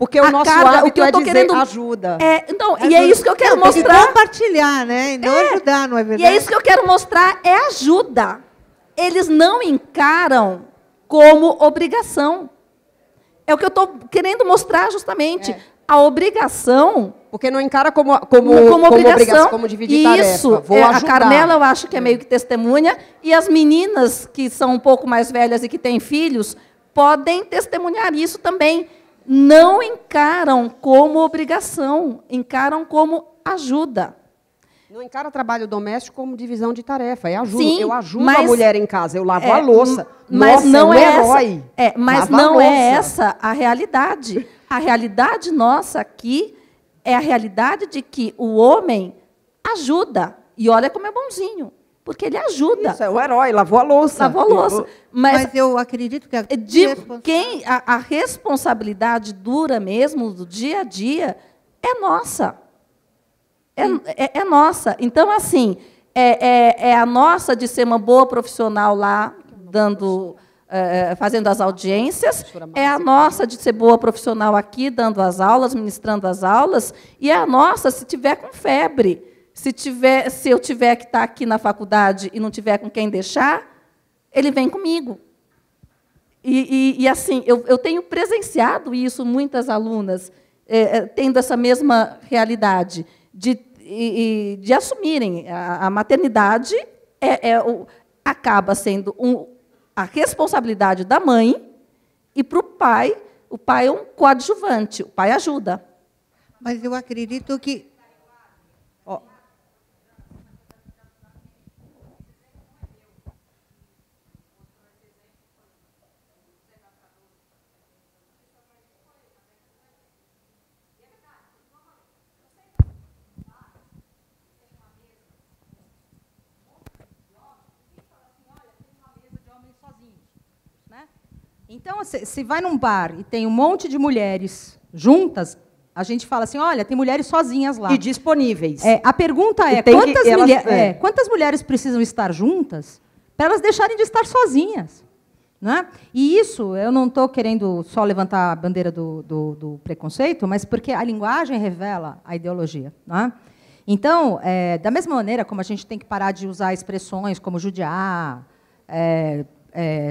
Porque o nosso carga, hábito eu é tô dizer querendo, ajuda. E é isso que eu quero Tem que mostrar. compartilhar, né? E não ajudar, não é E verdade? é isso que eu quero mostrar, é ajuda. Eles não encaram como obrigação. É o que eu estou querendo mostrar justamente. A obrigação... Porque não encara como obrigação, como dividir tarefa. Isso, Vou a ajudar. Carmela, eu acho que é meio que testemunha, e as meninas que são um pouco mais velhas e que têm filhos, podem testemunhar isso também. Não encaram como obrigação, encaram como ajuda. Não encara trabalho doméstico como divisão de tarefa. Sim, eu ajudo mas- a mulher em casa, eu lavo a louça. Mas Nossa, não é um é herói. mas Lava a não é louça. essa a realidade. A realidade nossa aqui é a realidade de que o homem ajuda. E olha como é bonzinho, porque ele ajuda. Isso, é o herói, lavou a louça. Lavou a louça. Mas eu acredito que a responsabilidade dura mesmo do dia a dia é nossa. É nossa. Então, assim, é a nossa de ser uma boa profissional lá, fazendo as audiências, é a nossa de ser boa profissional aqui, dando as aulas, ministrando as aulas, e é a nossa se tiver com febre. Se eu tiver que estar aqui na faculdade e não tiver com quem deixar, ele vem comigo. E assim, eu tenho presenciado isso, muitas alunas tendo essa mesma realidade, de assumirem a maternidade, acaba sendo a responsabilidade da mãe, e para o pai é um coadjuvante, o pai ajuda. Mas eu acredito que... Então, se vai num bar e tem um monte de mulheres juntas, a gente fala assim, olha, tem mulheres sozinhas lá. E disponíveis. A pergunta é, quantas mulheres precisam estar juntas para elas deixarem de estar sozinhas? Né? E isso, eu não estou querendo só levantar a bandeira do preconceito, mas porque a linguagem revela a ideologia. Né? Então, da mesma maneira como a gente tem que parar de usar expressões como judiar,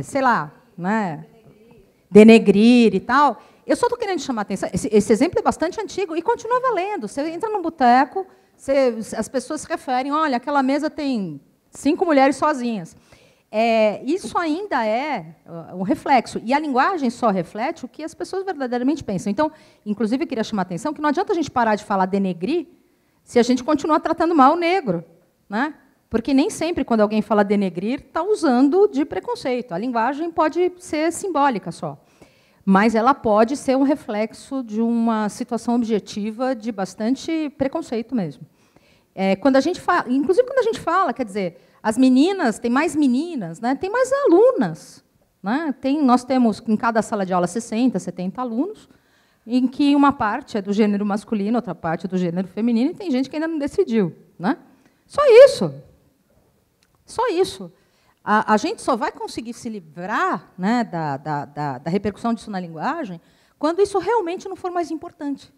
sei lá, né? Denegrir e tal, eu só estou querendo chamar a atenção. Esse exemplo é bastante antigo e continua valendo. Você entra num boteco, as pessoas se referem, olha, aquela mesa tem 5 mulheres sozinhas. Isso ainda é um reflexo. E a linguagem só reflete o que as pessoas verdadeiramente pensam. Então, inclusive, eu queria chamar a atenção que não adianta a gente parar de falar denegrir se a gente continuar tratando mal o negro. Né? Porque nem sempre, quando alguém fala denegrir, está usando de preconceito. A linguagem pode ser simbólica só. Mas ela pode ser um reflexo de uma situação objetiva de bastante preconceito mesmo. Quando a gente fala, inclusive quando a gente fala, quer dizer, as meninas, tem mais meninas, né? Tem mais alunas. Né? Nós temos em cada sala de aula 60, 70 alunos, em que uma parte é do gênero masculino, outra parte é do gênero feminino, e tem gente que ainda não decidiu. Né? Só isso. Só isso. A gente só vai conseguir se livrar, né, da repercussão disso na linguagem quando isso realmente não for mais importante.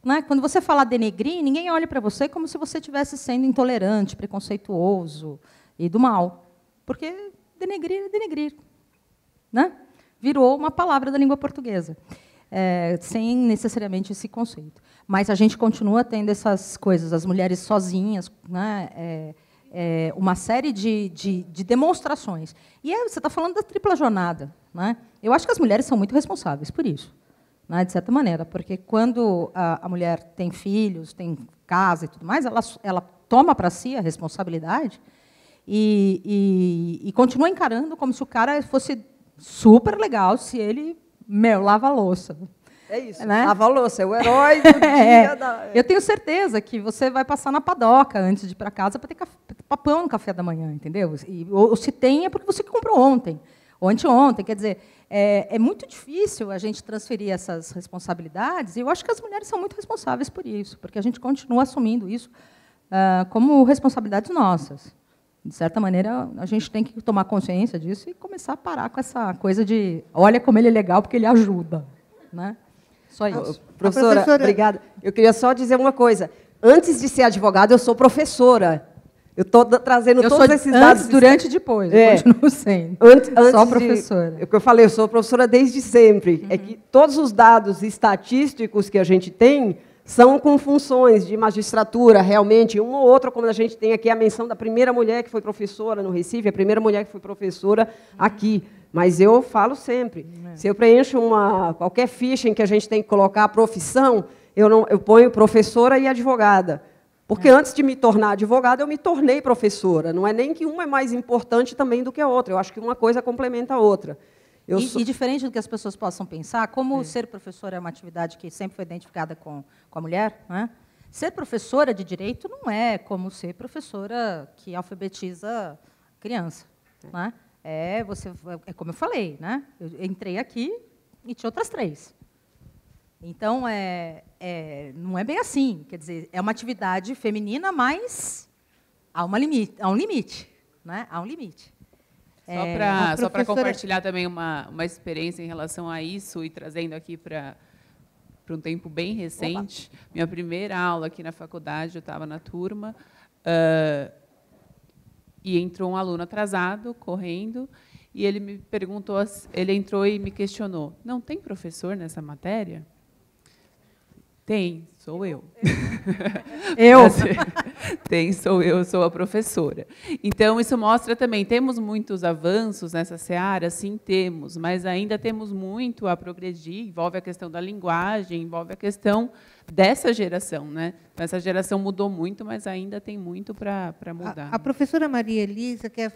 Né? Quando você fala denegrir, ninguém olha para você como se você estivesse sendo intolerante, preconceituoso e do mal. Porque denegrir é denegrir. Né? Virou uma palavra da língua portuguesa, sem necessariamente esse conceito. Mas a gente continua tendo essas coisas, as mulheres sozinhas, né, uma série de demonstrações. E você está falando da tripla jornada. Né? Eu acho que as mulheres são muito responsáveis por isso, né, de certa maneira, porque quando a mulher tem filhos, tem casa e tudo mais, ela toma para si a responsabilidade e continua encarando como se o cara fosse super legal se ele lava a louça. É isso, né? Lava a louça, é o herói do dia. Eu tenho certeza que você vai passar na padoca antes de ir para casa para ter pão no café da manhã, entendeu? Ou se tem, é porque você comprou ontem, ou anteontem. Quer dizer, é muito difícil a gente transferir essas responsabilidades, e eu acho que as mulheres são muito responsáveis por isso, porque a gente continua assumindo isso como responsabilidades nossas. De certa maneira, a gente tem que tomar consciência disso e começar a parar com essa coisa de olha como ele é legal porque ele ajuda. Né? Só isso. Professora, obrigada. Eu queria só dizer uma coisa. Antes de ser advogada, eu sou professora. Eu estou trazendo todos esses dados. Antes, durante e depois, eu continuo sendo. Antes só professora. O que eu falei, eu sou professora desde sempre. É que todos os dados estatísticos que a gente tem são com funções de magistratura, realmente. Uma ou outra, como a gente tem aqui a menção da primeira mulher que foi professora no Recife, a primeira mulher que foi professora aqui. Mas eu falo sempre, se eu preencho qualquer ficha em que a gente tem que colocar a profissão, eu ponho professora e advogada. Porque antes de me tornar advogada, eu me tornei professora. Não é nem que uma é mais importante também do que a outra. Eu acho que uma coisa complementa a outra. E diferente do que as pessoas possam pensar, como ser professora é uma atividade que sempre foi identificada com a mulher, né? Ser professora de direito não é como ser professora que alfabetiza criança. Né? É como eu falei, né? Eu entrei aqui e tinha outras 3. Então, não é bem assim. Quer dizer, é uma atividade feminina, mas há um limite. Né? Há um limite. Só para compartilhar também uma experiência em relação a isso e trazendo aqui para um tempo bem recente. Opa. Minha primeira aula aqui na faculdade, eu estava na turma, e entrou um aluno atrasado, correndo, e ele me perguntou, ele entrou e me questionou, não tem professor nessa matéria? Tem, sou eu. Sou eu, sou a professora. Então, isso mostra também, temos muitos avanços nessa seara? Sim, temos, mas ainda temos muito a progredir, envolve a questão da linguagem, envolve a questão dessa geração. Né? Essa geração mudou muito, mas ainda tem muito para mudar. A professora Maria Elisa quer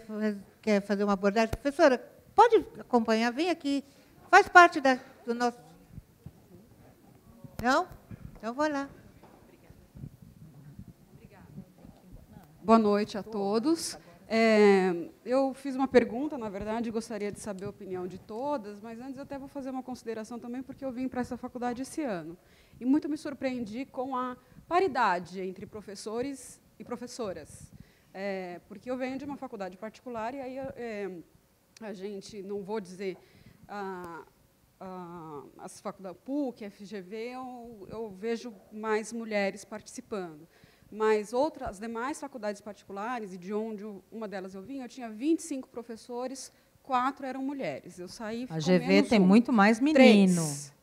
fazer uma abordagem. Professora, pode acompanhar, vem aqui, faz parte do nosso... Não? Então, vou lá. Boa noite a todos. Eu fiz uma pergunta, na verdade, gostaria de saber a opinião de todas, mas antes eu até vou fazer uma consideração também, porque eu vim para essa faculdade esse ano. E muito me surpreendi com a paridade entre professores e professoras. Porque eu venho de uma faculdade particular, e aí a gente, não vou dizer... as faculdades PUC, FGV, eu vejo mais mulheres participando. Mas as demais faculdades particulares, e de onde uma delas eu vim, eu tinha 25 professores, 4 eram mulheres. Eu saí com a GV tem muito mais menino. 3.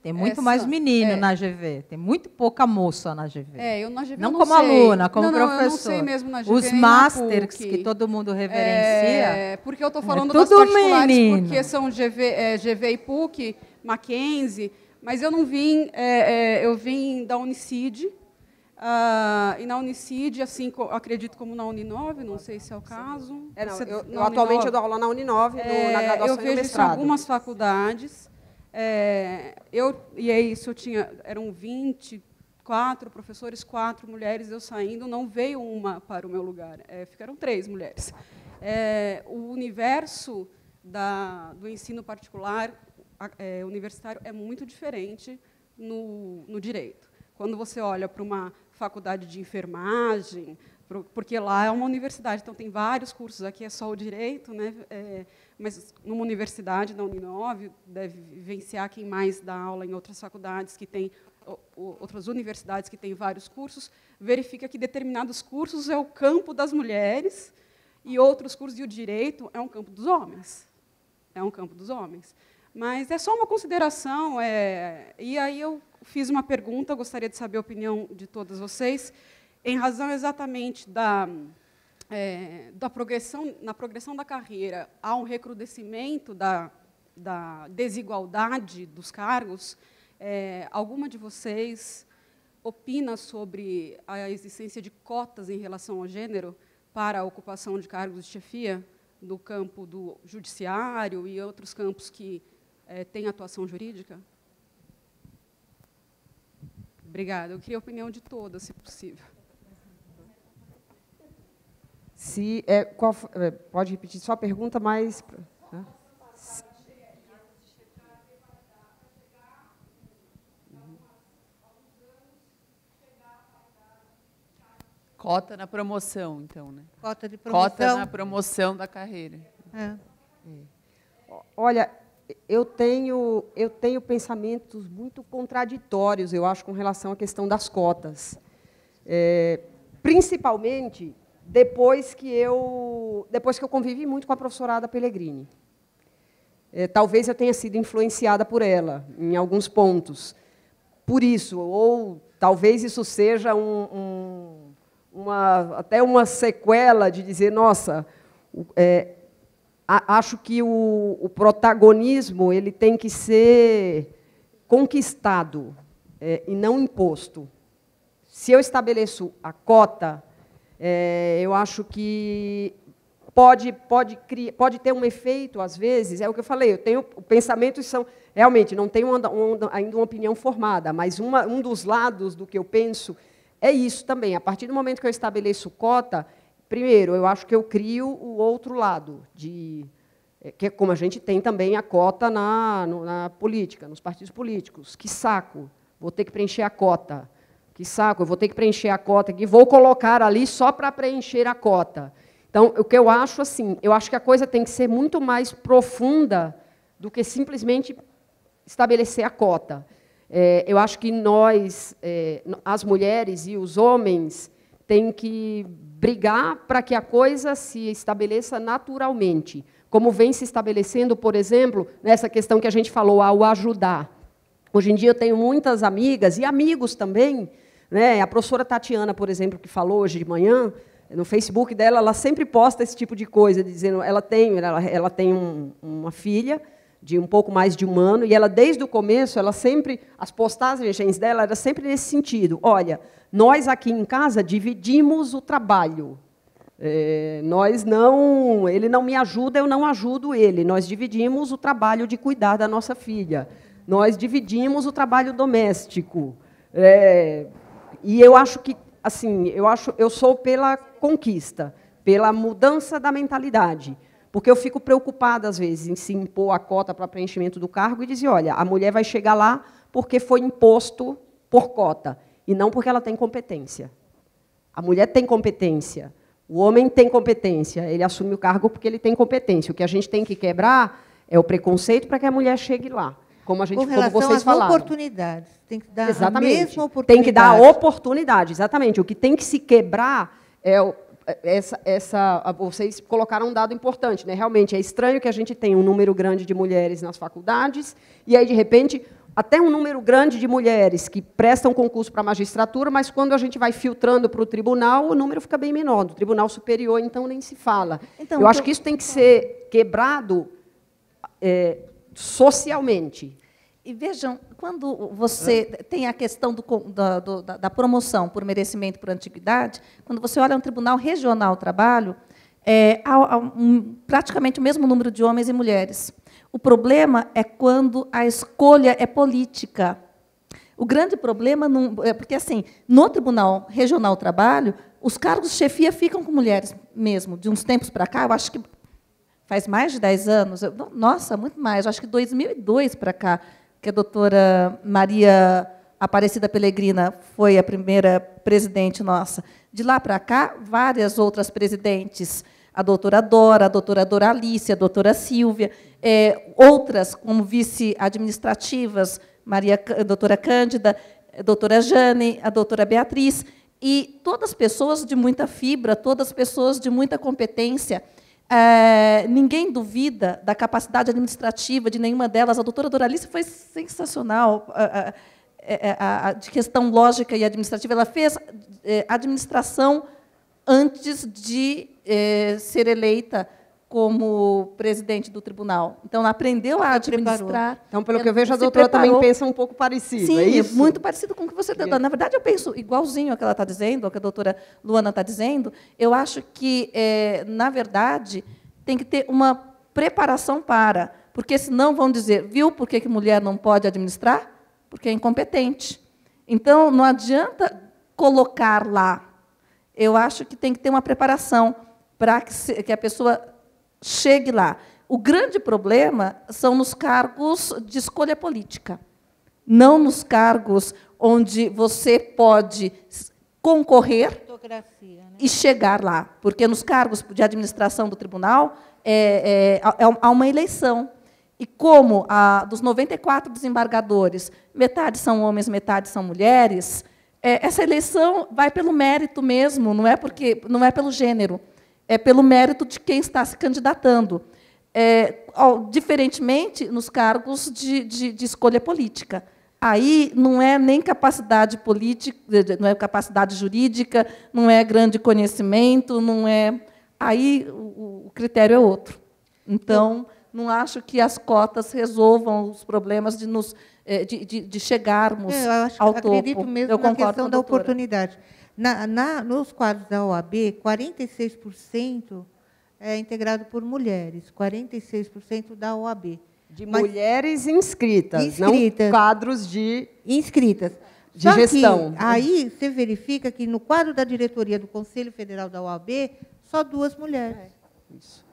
Tem muito mais menino na GV. Tem muito pouca moça na GV. Eu na GV não não como sei. aluna, como professor. Eu não sei mesmo na GV. Os masters que todo mundo reverencia. Porque eu estou falando das particulares, porque são GV e PUC, Mackenzie, mas eu não vim, eu vim da Unicid, e na Unicid, assim, acredito como na Uninove, não sei se é o caso. Eu atualmente eu dou aula na Uninove, na graduação eu vejo e mestrado. Isso em algumas faculdades. Eram 24 professores, 4 mulheres, eu saindo, não veio uma para o meu lugar, ficaram 3 mulheres. O universo do ensino particular, universitário, é muito diferente no direito. Quando você olha para uma faculdade de enfermagem, porque lá é uma universidade, então tem vários cursos, aqui é só o direito, né? Mas numa universidade, na Uninove, deve vivenciar quem mais dá aula em outras faculdades, que tem outras universidades que têm vários cursos, verifica que determinados cursos é o campo das mulheres e outros cursos, e o direito é um campo dos homens. É um campo dos homens. Mas é só uma consideração. E aí eu fiz uma pergunta, gostaria de saber a opinião de todas vocês, em razão exatamente da progressão, na progressão da carreira, há um recrudescimento da desigualdade dos cargos. Alguma de vocês opina sobre a existência de cotas em relação ao gênero para a ocupação de cargos de chefia do campo do judiciário e outros campos que têm atuação jurídica? Obrigada. Eu queria a opinião de todas, se possível. Pode repetir só a pergunta, mais... Cota na promoção, então, né? Cota de promoção. Cota na promoção da carreira. Olha, eu tenho pensamentos muito contraditórios, eu acho, com relação à questão das cotas. Principalmente depois que eu convivi muito com a professora Ada Pellegrini. Talvez eu tenha sido influenciada por ela, em alguns pontos. Por isso, ou talvez isso seja até uma sequela de dizer, nossa, acho que o protagonismo ele tem que ser conquistado e não imposto. Se eu estabeleço a cota, eu acho que pode ter um efeito, às vezes, é o que eu falei, eu tenho pensamentos são, realmente, não tenho ainda uma opinião formada, mas um dos lados do que eu penso é isso também. A partir do momento que eu estabeleço cota, primeiro, eu acho que eu crio o outro lado, que é como a gente tem também a cota na política, nos partidos políticos. Que saco, vou ter que preencher a cota. Que saco, eu vou ter que preencher a cota, que vou colocar ali só para preencher a cota. Então, o que eu acho, assim, eu acho que a coisa tem que ser muito mais profunda do que simplesmente estabelecer a cota. Eu acho que nós, as mulheres e os homens, têm que brigar para que a coisa se estabeleça naturalmente, como vem se estabelecendo, por exemplo, nessa questão que a gente falou, ao ajudar. Hoje em dia eu tenho muitas amigas e amigos também, né? A professora Tatiana, por exemplo, que falou hoje de manhã, no Facebook dela, ela sempre posta esse tipo de coisa, dizendo, ela tem uma filha de um pouco mais de 1 ano, e ela, desde o começo, as postagens dela eram sempre nesse sentido. Olha, nós aqui em casa dividimos o trabalho. Ele não me ajuda, eu não ajudo ele. Nós dividimos o trabalho de cuidar da nossa filha. Nós dividimos o trabalho doméstico. E eu acho que, assim, eu sou pela conquista, pela mudança da mentalidade. Porque eu fico preocupada, às vezes, em se impor a cota para preenchimento do cargo e dizer, olha, a mulher vai chegar lá porque foi imposto por cota, e não porque ela tem competência. A mulher tem competência, o homem tem competência, ele assume o cargo porque ele tem competência. O que a gente tem que quebrar é o preconceito para que a mulher chegue lá. Como vocês falaram. Oportunidades. Tem que dar exatamente. A mesma oportunidade. Tem que dar a oportunidade, exatamente. O que tem que se quebrar é vocês colocaram um dado importante, né? Realmente é estranho que a gente tenha um número grande de mulheres nas faculdades e aí, de repente, até um número grande de mulheres que prestam concurso para a magistratura, mas quando a gente vai filtrando para o tribunal, o número fica bem menor. Do Tribunal Superior, então, nem se fala. Então, eu acho que isso tem que ser quebrado socialmente. E vejam, quando você tem a questão da promoção por merecimento e por antiguidade, quando você olha um tribunal regional do trabalho, há praticamente o mesmo número de homens e mulheres. O problema é quando a escolha é política. O grande problema é porque, assim, no Tribunal Regional do Trabalho, os cargos de chefia ficam com mulheres mesmo. De uns tempos para cá, eu acho que faz mais de 10 anos, nossa, muito mais, eu acho que 2002 para cá, que a doutora Maria Aparecida Pellegrina foi a primeira presidente nossa. De lá para cá, várias outras presidentes, a doutora Dora, a doutora Doralice, a doutora Silvia, outras como vice-administrativas, a doutora Cândida, a doutora Jane, a doutora Beatriz, e todas pessoas de muita fibra, todas pessoas de muita competência. Ninguém duvida da capacidade administrativa de nenhuma delas. A doutora Doralice foi sensacional, de questão lógica e administrativa. Ela fez administração antes de ser eleita como presidente do tribunal. Então, ela aprendeu a administrar. Então, pelo que eu vejo, a doutora também pensa um pouco parecido. Sim, é isso? Muito parecido com o que você está dando. Na verdade, eu penso igualzinho ao que ela está dizendo, ao que a doutora Luana está dizendo. Eu acho que, na verdade, tem que ter uma preparação para, porque senão vão dizer, viu por que mulher não pode administrar? Porque é incompetente. Então, não adianta colocar lá. Eu acho que tem que ter uma preparação para que a pessoa chegue lá. O grande problema são nos cargos de escolha política, não nos cargos onde você pode concorrer e chegar lá, porque nos cargos de administração do tribunal há uma eleição. e como dos 94 desembargadores, metade são homens, metade são mulheres, essa eleição vai pelo mérito mesmo, não é pelo gênero, é pelo mérito de quem está se candidatando. Diferentemente nos cargos de escolha política. Aí não é nem capacidade política, não é capacidade jurídica, não é grande conhecimento, não é. Aí o critério é outro. Então, não acho que as cotas resolvam os problemas de chegarmos ao topo. Acredito mesmo na questão da oportunidade. Nos quadros da OAB, 46% é integrado por mulheres, 46% da OAB. De mulheres inscritas, não quadros de inscritas. De gestão. Aí você verifica que no quadro da diretoria do Conselho Federal da OAB, só 2 mulheres. Isso.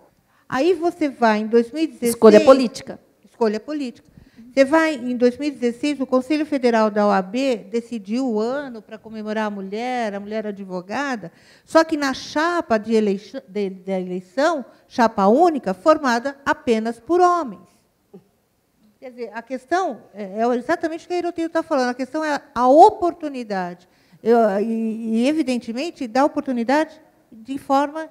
Aí você vai em 2016... Escolha política. Escolha política. Você vai em 2016, o Conselho Federal da OAB decidiu o ano para comemorar a mulher advogada, só que na chapa da eleição, chapa única, formada apenas por homens. Quer dizer, a questão é exatamente o que a Iroteiro está falando, a questão é a oportunidade. E, evidentemente, dá oportunidade de forma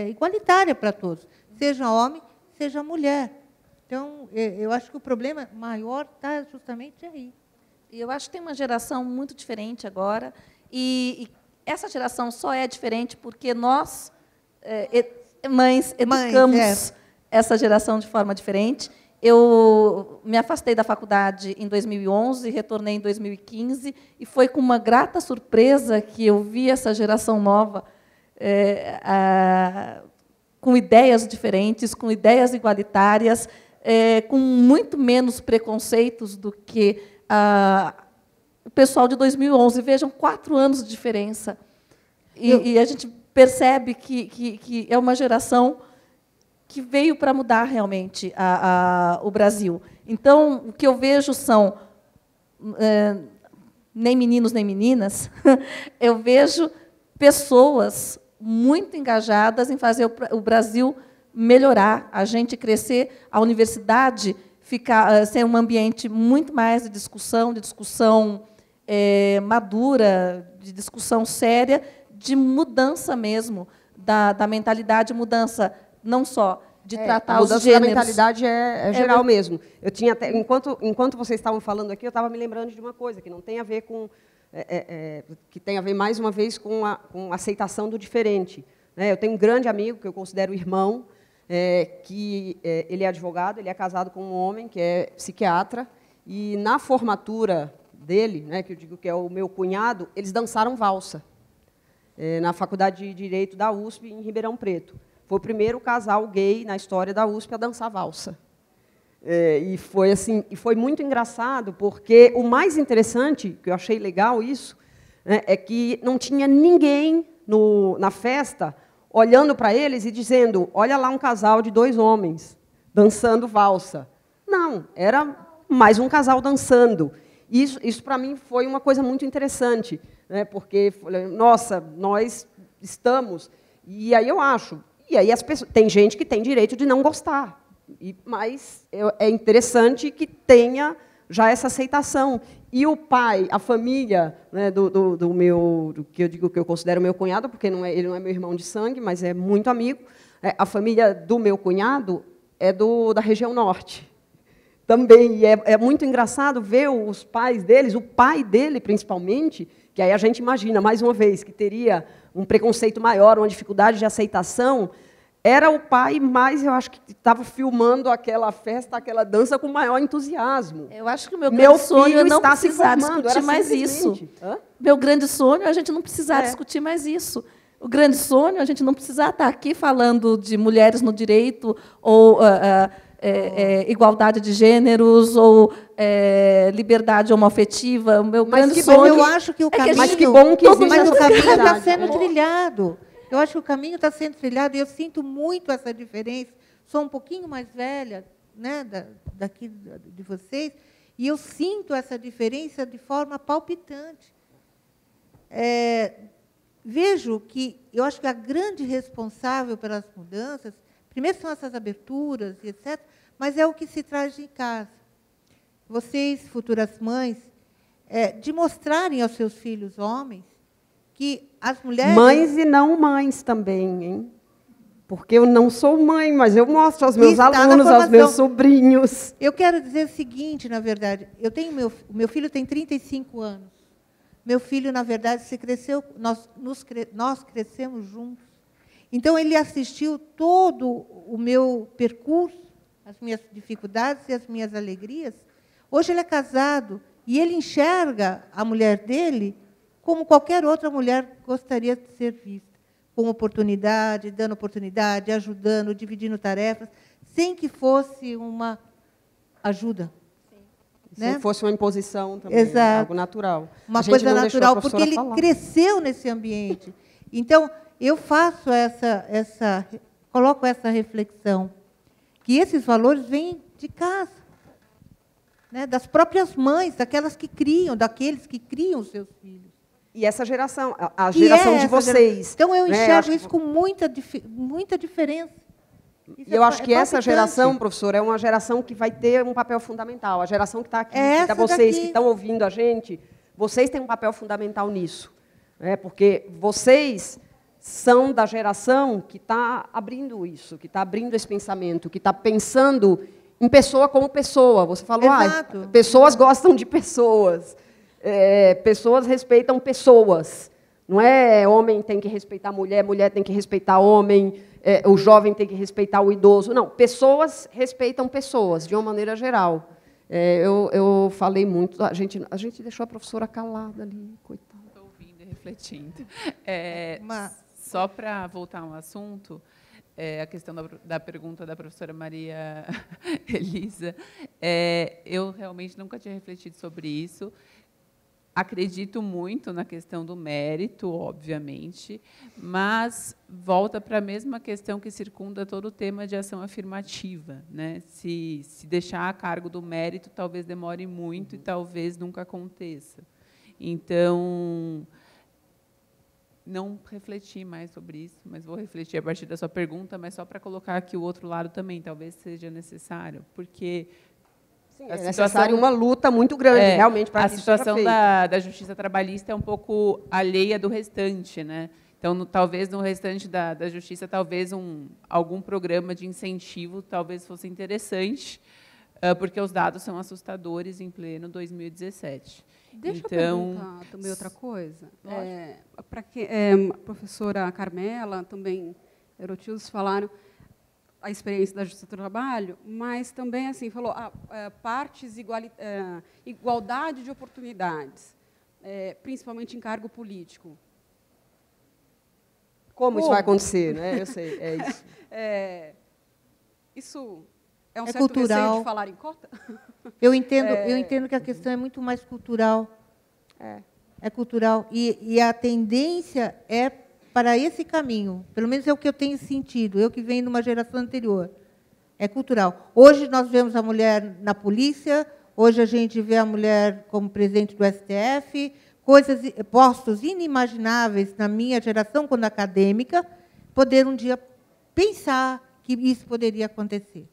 igualitária para todos, seja homem, seja mulher. Então, eu acho que o problema maior está justamente aí. E eu acho que tem uma geração muito diferente agora, e essa geração só é diferente porque nós, mães, educamos essa geração de forma diferente. Eu me afastei da faculdade em 2011, retornei em 2015, e foi com uma grata surpresa que eu vi essa geração nova com ideias diferentes, com ideias igualitárias, com muito menos preconceitos do que o pessoal de 2011. Vejam, 4 anos de diferença. E a gente percebe que é uma geração que veio para mudar realmente o Brasil. Então, o que eu vejo são nem meninos nem meninas, eu vejo pessoas muito engajadas em fazer o Brasil melhorar, a gente crescer, a universidade ser um ambiente muito mais de discussão madura, de discussão séria, de mudança mesmo, da mentalidade, mudança não só de tratar os gêneros. A mudança da mentalidade é geral mesmo. Eu tinha até, enquanto vocês estavam falando aqui, eu estava me lembrando de uma coisa que não tem a ver com que tem a ver mais uma vez com a aceitação do diferente. Eu tenho um grande amigo que eu considero irmão, que ele é advogado, ele é casado com um homem que é psiquiatra, e na formatura dele, que eu digo que é o meu cunhado, eles dançaram valsa na Faculdade de Direito da USP, em Ribeirão Preto. Foi o primeiro casal gay na história da USP a dançar valsa. E foi assim, e foi muito engraçado, porque o mais interessante, que eu achei legal isso, é que não tinha ninguém na festa olhando para eles e dizendo: olha lá um casal de 2 homens dançando valsa. Não, era mais um casal dançando. Isso para mim foi uma coisa muito interessante, porque, nossa, nós estamos... E aí eu acho... E aí as pessoas, tem gente que tem direito de não gostar, mas é interessante que tenha já essa aceitação. E o pai, a família do que eu digo que eu considero meu cunhado, porque ele não é meu irmão de sangue, mas é muito amigo, a família do meu cunhado é da região norte. Também, e é muito engraçado ver os pais deles, o pai dele, principalmente, que aí a gente imagina, mais uma vez, que teria um preconceito maior, uma dificuldade de aceitação, era o pai, mas eu acho que estava filmando aquela festa, aquela dança com maior entusiasmo. Eu acho que o meu grande sonho é não precisar discutir mais isso. Meu grande sonho é a gente não precisar discutir mais isso. O grande sonho é a gente não precisar estar aqui falando de mulheres no direito, ou igualdade de gêneros, ou liberdade homoafetiva. O meu grande sonho... Eu acho que o caminho... Mas que bom que existe essa caminho está sendo trilhado. Eu acho que o caminho está sendo trilhado, e eu sinto muito essa diferença. Sou um pouquinho mais velha, daqui de vocês, e eu sinto essa diferença de forma palpitante. Vejo que, eu acho que a grande responsável pelas mudanças, primeiro são essas aberturas, etc., mas é o que se traz de casa. Vocês, futuras mães, de mostrarem aos seus filhos homens que as mulheres... Mães e não mães também, hein? Porque eu não sou mãe, mas eu mostro aos meus alunos, aos meus sobrinhos. Eu quero dizer o seguinte, na verdade, meu filho tem 35 anos. Meu filho, na verdade, nós crescemos juntos. Então, ele assistiu todo o meu percurso, as minhas dificuldades e as minhas alegrias. Hoje ele é casado e ele enxerga a mulher dele como qualquer outra mulher gostaria de ser vista. Com oportunidade, dando oportunidade, ajudando, dividindo tarefas, sem que fosse uma ajuda. Se fosse uma imposição também, exato, algo natural. Uma coisa natural, porque ele cresceu nesse ambiente. Então, eu faço coloco essa reflexão, que esses valores vêm de casa, né, das próprias mães, daqueles que criam os seus filhos. E essa geração, a geração de vocês. Então, eu enxergo isso com muita diferença. E eu acho que essa geração, professora, é uma geração que vai ter um papel fundamental. A geração que está aqui, vocês que estão ouvindo a gente, vocês têm um papel fundamental nisso. Porque vocês são da geração que está abrindo isso, que está abrindo esse pensamento, que está pensando em pessoa como pessoa. Você falou, pessoas gostam de pessoas. Pessoas respeitam pessoas. Não é homem tem que respeitar mulher, mulher tem que respeitar homem, o jovem tem que respeitar o idoso. Não, pessoas respeitam pessoas, de uma maneira geral. Eu falei muito, a gente deixou a professora calada ali, coitada. Estou ouvindo e refletindo. Só para voltar ao assunto, a questão da pergunta da professora Maria Elisa, eu realmente nunca tinha refletido sobre isso. Acredito muito na questão do mérito, obviamente, mas volta para a mesma questão que circunda todo o tema de ação afirmativa, né? Se deixar a cargo do mérito, talvez demore muito e talvez nunca aconteça. Então, não refleti mais sobre isso, mas vou refletir a partir da sua pergunta, mas só para colocar aqui o outro lado também, talvez seja necessário, porque... É necessário uma luta muito grande, realmente, para que isso seja feito. A situação da justiça trabalhista é um pouco alheia do restante, né? Então, talvez no restante da justiça, talvez algum programa de incentivo talvez fosse interessante, porque os dados são assustadores em pleno 2017. Deixa eu perguntar também outra coisa. A professora Carmela, também, Erotildes, falaram a experiência da Justiça do Trabalho, mas também assim falou igualdade de oportunidades, principalmente em cargo político. Como isso vai acontecer, né? Eu sei, é isso. Isso é um certo cultural. Receio de falar em cota? Eu entendo que a questão é muito mais cultural. É cultural e a tendência é para esse caminho, pelo menos é o que eu tenho sentido, eu que venho de uma geração anterior, é cultural. Hoje nós vemos a mulher na polícia, hoje a gente vê a mulher como presidente do STF, postos inimagináveis na minha geração, quando acadêmica, poder um dia pensar que isso poderia acontecer.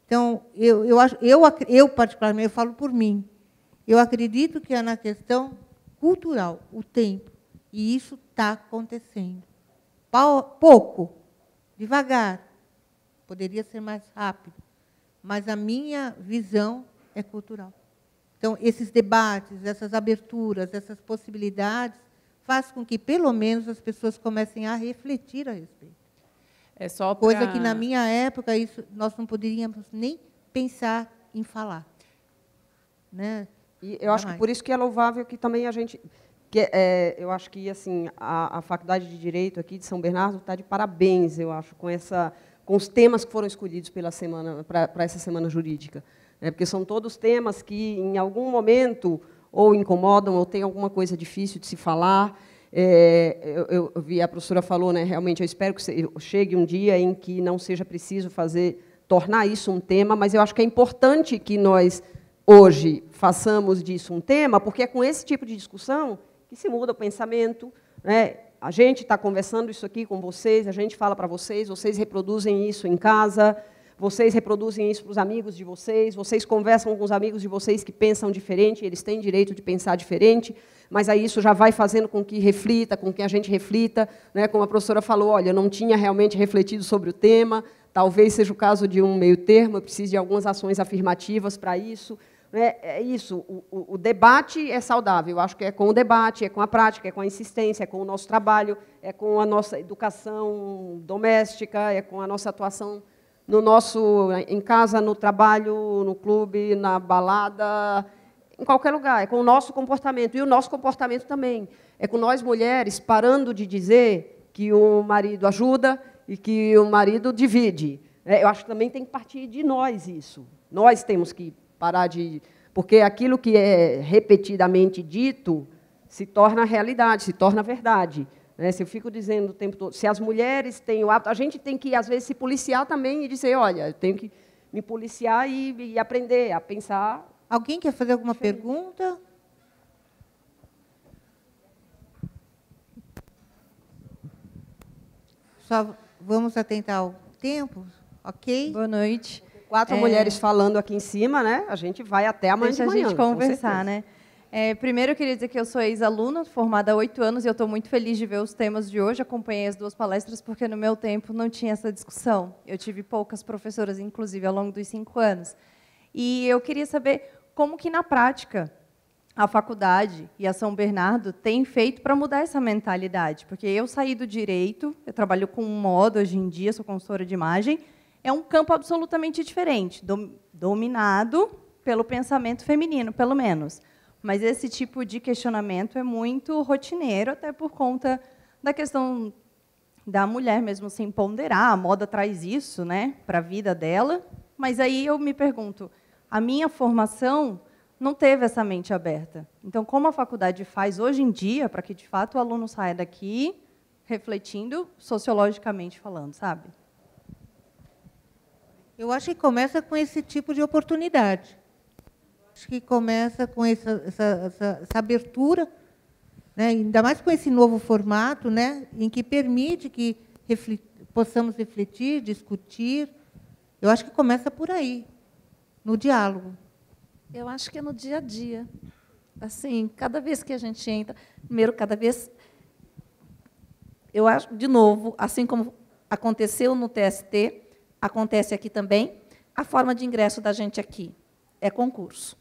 Então, eu particularmente, eu falo por mim, eu acredito que é na questão cultural, o tempo. E isso está acontecendo. Pouco, devagar. Poderia ser mais rápido. Mas a minha visão é cultural. Então, esses debates, essas aberturas, essas possibilidades, fazem com que, pelo menos, as pessoas comecem a refletir a respeito. Coisa que, na minha época, nós não poderíamos nem pensar em falar. Né? E eu acho que por isso que é louvável que também a gente... eu acho que assim a Faculdade de Direito aqui de São Bernardo está de parabéns, eu acho, com os temas que foram escolhidos para essa semana jurídica, porque são todos temas que em algum momento ou incomodam ou tem alguma coisa difícil de se falar. Eu vi, a professora falou, né, realmente eu espero que chegue um dia em que não seja preciso tornar isso um tema, mas eu acho que é importante que nós hoje façamos disso um tema, porque é com esse tipo de discussão que se muda o pensamento, né? A gente está conversando isso aqui com vocês, a gente fala para vocês, vocês reproduzem isso em casa, vocês reproduzem isso para os amigos de vocês, vocês conversam com os amigos de vocês que pensam diferente, eles têm direito de pensar diferente, mas aí isso já vai fazendo com que reflita, com que a gente reflita, né? Como a professora falou, olha, eu não tinha realmente refletido sobre o tema, talvez seja o caso de um meio termo, eu preciso de algumas ações afirmativas para isso. É isso, o debate é saudável, eu acho que é com o debate, é com a prática, é com a insistência, é com o nosso trabalho, é com a nossa educação doméstica, é com a nossa atuação em casa, no trabalho, no clube, na balada, em qualquer lugar, é com o nosso comportamento, e o nosso comportamento também, é com nós mulheres parando de dizer que o marido ajuda e que o marido divide. Eu acho que também tem que partir de nós isso, nós temos que parar de... Porque aquilo que é repetidamente dito se torna realidade, se torna verdade. Se eu fico dizendo o tempo todo, se as mulheres têm o hábito, a gente tem que, às vezes, se policiar também e dizer, olha, eu tenho que me policiar e aprender a pensar. Alguém quer fazer alguma pergunta? Só vamos atentar ao tempo, ok? Boa noite. 4 mulheres falando aqui em cima, né? A gente vai até amanhã de manhã. Deixa a gente conversar, né? Primeiro, eu queria dizer que eu sou ex-aluna, formada há 8 anos, e eu estou muito feliz de ver os temas de hoje. Acompanhei as 2 palestras, porque no meu tempo não tinha essa discussão. Eu tive poucas professoras, inclusive, ao longo dos 5 anos. E eu queria saber como que, na prática, a faculdade e a São Bernardo têm feito para mudar essa mentalidade. Porque eu saí do direito, eu trabalho com moda hoje em dia, sou consultora de imagem, é um campo absolutamente diferente, dominado pelo pensamento feminino, pelo menos. Mas esse tipo de questionamento é muito rotineiro, até por conta da questão da mulher mesmo sem ponderar. A moda traz isso, né, para a vida dela. Mas aí eu me pergunto, a minha formação não teve essa mente aberta. Então, como a faculdade faz hoje em dia para que, de fato, o aluno saia daqui refletindo sociologicamente falando, sabe? Eu acho que começa com esse tipo de oportunidade. Acho que começa com essa abertura, né? Ainda mais com esse novo formato, né? Em que permite que possamos refletir, discutir. Eu acho que começa por aí, no diálogo. Eu acho que é no dia a dia. Assim, cada vez que a gente entra, primeiro, cada vez... Eu acho, de novo, assim como aconteceu no TST, acontece aqui também, a forma de ingresso da gente aqui é concurso.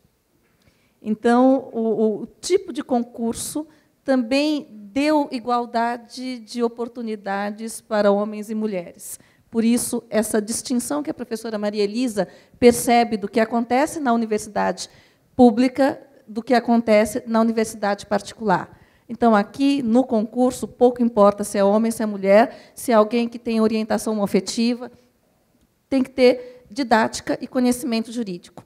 Então, o tipo de concurso também deu igualdade de oportunidades para homens e mulheres. Por isso, essa distinção que a professora Maria Elisa percebe do que acontece na universidade pública do que acontece na universidade particular. Então, aqui, no concurso, pouco importa se é homem, se é mulher, se é alguém que tem orientação afetiva, tem que ter didática e conhecimento jurídico.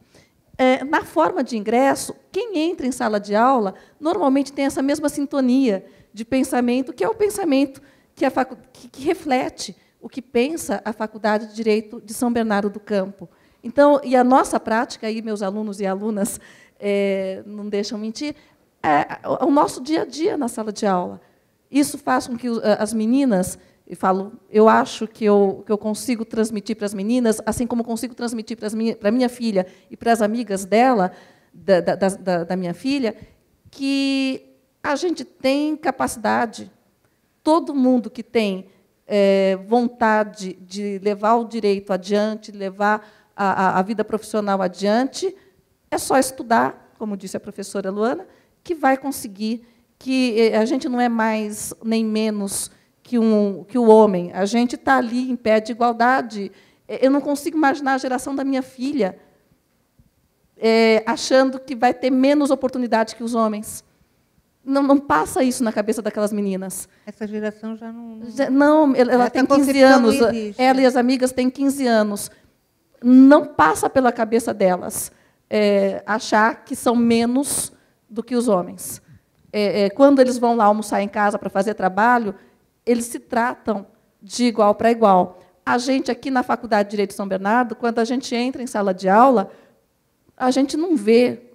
Na forma de ingresso, quem entra em sala de aula normalmente tem essa mesma sintonia de pensamento, que é o pensamento que reflete o que pensa a Faculdade de Direito de São Bernardo do Campo. Então, e a nossa prática, aí meus alunos e alunas não deixam mentir, é o nosso dia a dia na sala de aula. Isso faz com que as meninas... Eu acho que eu consigo transmitir para as meninas, assim como consigo transmitir para a minha filha e para as amigas dela, da minha filha, que a gente tem capacidade, todo mundo que tem vontade de levar o direito adiante, levar a vida profissional adiante, é só estudar, como disse a professora Luana, que vai conseguir, que a gente não é mais nem menos que o homem. A gente está ali em pé de igualdade. Eu não consigo imaginar a geração da minha filha achando que vai ter menos oportunidade que os homens. Não passa isso na cabeça daquelas meninas. Essa geração já não... Não, ela tem 15 anos. Ela e as amigas têm 15 anos. Não passa pela cabeça delas achar que são menos do que os homens. Quando eles vão lá almoçar em casa para fazer trabalho, eles se tratam de igual para igual. A gente, aqui na Faculdade de Direito de São Bernardo, quando a gente entra em sala de aula, a gente não vê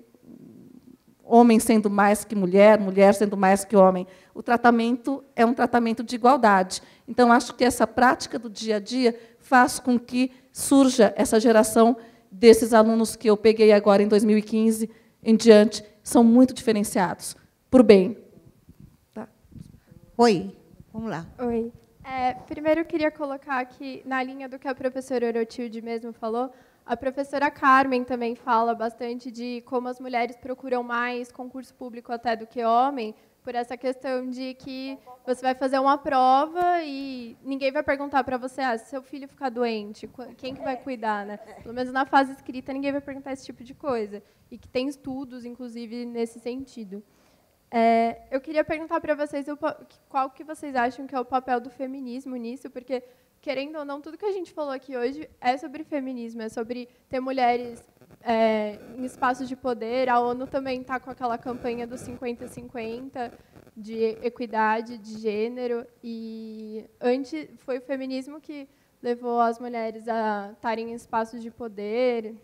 homem sendo mais que mulher, mulher sendo mais que homem. O tratamento é um tratamento de igualdade. Então, acho que essa prática do dia a dia faz com que surja essa geração desses alunos que eu peguei agora em 2015 em diante, são muito diferenciados, por bem. Tá. Oi, vamos lá. Oi. Primeiro, eu queria colocar aqui, na linha do que a professora Orotilde mesmo falou, a professora Carmen também fala bastante de como as mulheres procuram mais concurso público até do que homem, por essa questão de que você vai fazer uma prova e ninguém vai perguntar para você, se seu filho ficar doente, quem que vai cuidar, né? Pelo menos na fase escrita, ninguém vai perguntar esse tipo de coisa. E que tem estudos, inclusive, nesse sentido. Eu queria perguntar para vocês qual que vocês acham que é o papel do feminismo nisso, porque, querendo ou não, tudo que a gente falou aqui hoje é sobre feminismo, é sobre ter mulheres em espaços de poder. A ONU também está com aquela campanha do 50-50, de equidade de gênero, e antes foi o feminismo que levou as mulheres a estarem em espaços de poder.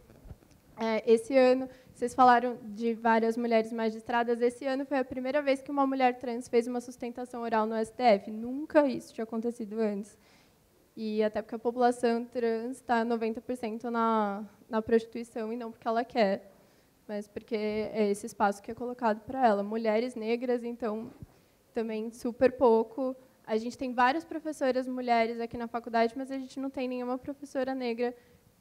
Esse ano, vocês falaram de várias mulheres magistradas, esse ano foi a primeira vez que uma mulher trans fez uma sustentação oral no STF. Nunca isso tinha acontecido antes. E até porque a população trans está 90% na prostituição, e não porque ela quer, mas porque é esse espaço que é colocado para ela. Mulheres negras, então, também super pouco. A gente tem várias professoras mulheres aqui na faculdade, mas a gente não tem nenhuma professora negra,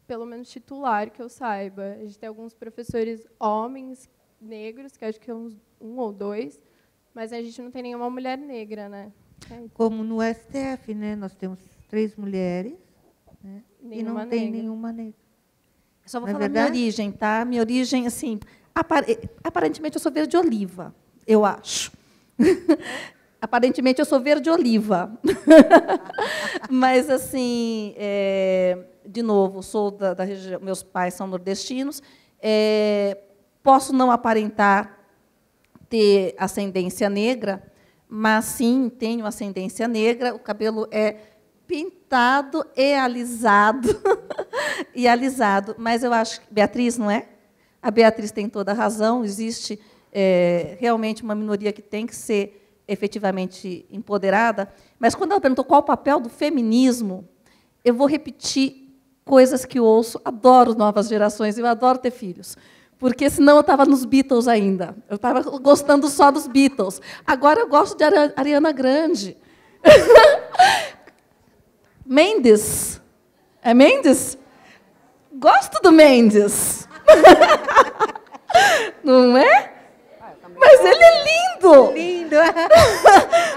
pelo menos titular, que eu saiba. A gente tem alguns professores homens negros, que acho que é um ou dois, mas a gente não tem nenhuma mulher negra, né? Como no STF, né? Nós temos 3 mulheres, né? E não tem nenhuma negra. Eu só vou falar minha origem, tá? Minha origem, assim, aparentemente eu sou verde oliva, eu acho. Aparentemente eu sou verde oliva. Mas, assim, de novo, sou da região, meus pais são nordestinos, posso não aparentar ter ascendência negra, mas, sim, tenho ascendência negra, o cabelo é pintado e alisado, e alisado. Mas eu acho que Beatriz, não é? A Beatriz tem toda a razão, existe realmente uma minoria que tem que ser efetivamente empoderada, mas quando ela perguntou qual o papel do feminismo, eu vou repetir coisas que eu ouço, adoro novas gerações, eu adoro ter filhos, porque senão eu estava nos Beatles ainda, eu estava gostando só dos Beatles. Agora eu gosto de Ariana Grande. Mendes. É Mendes? Gosto do Mendes. Não é? Mas ele é lindo. Lindo.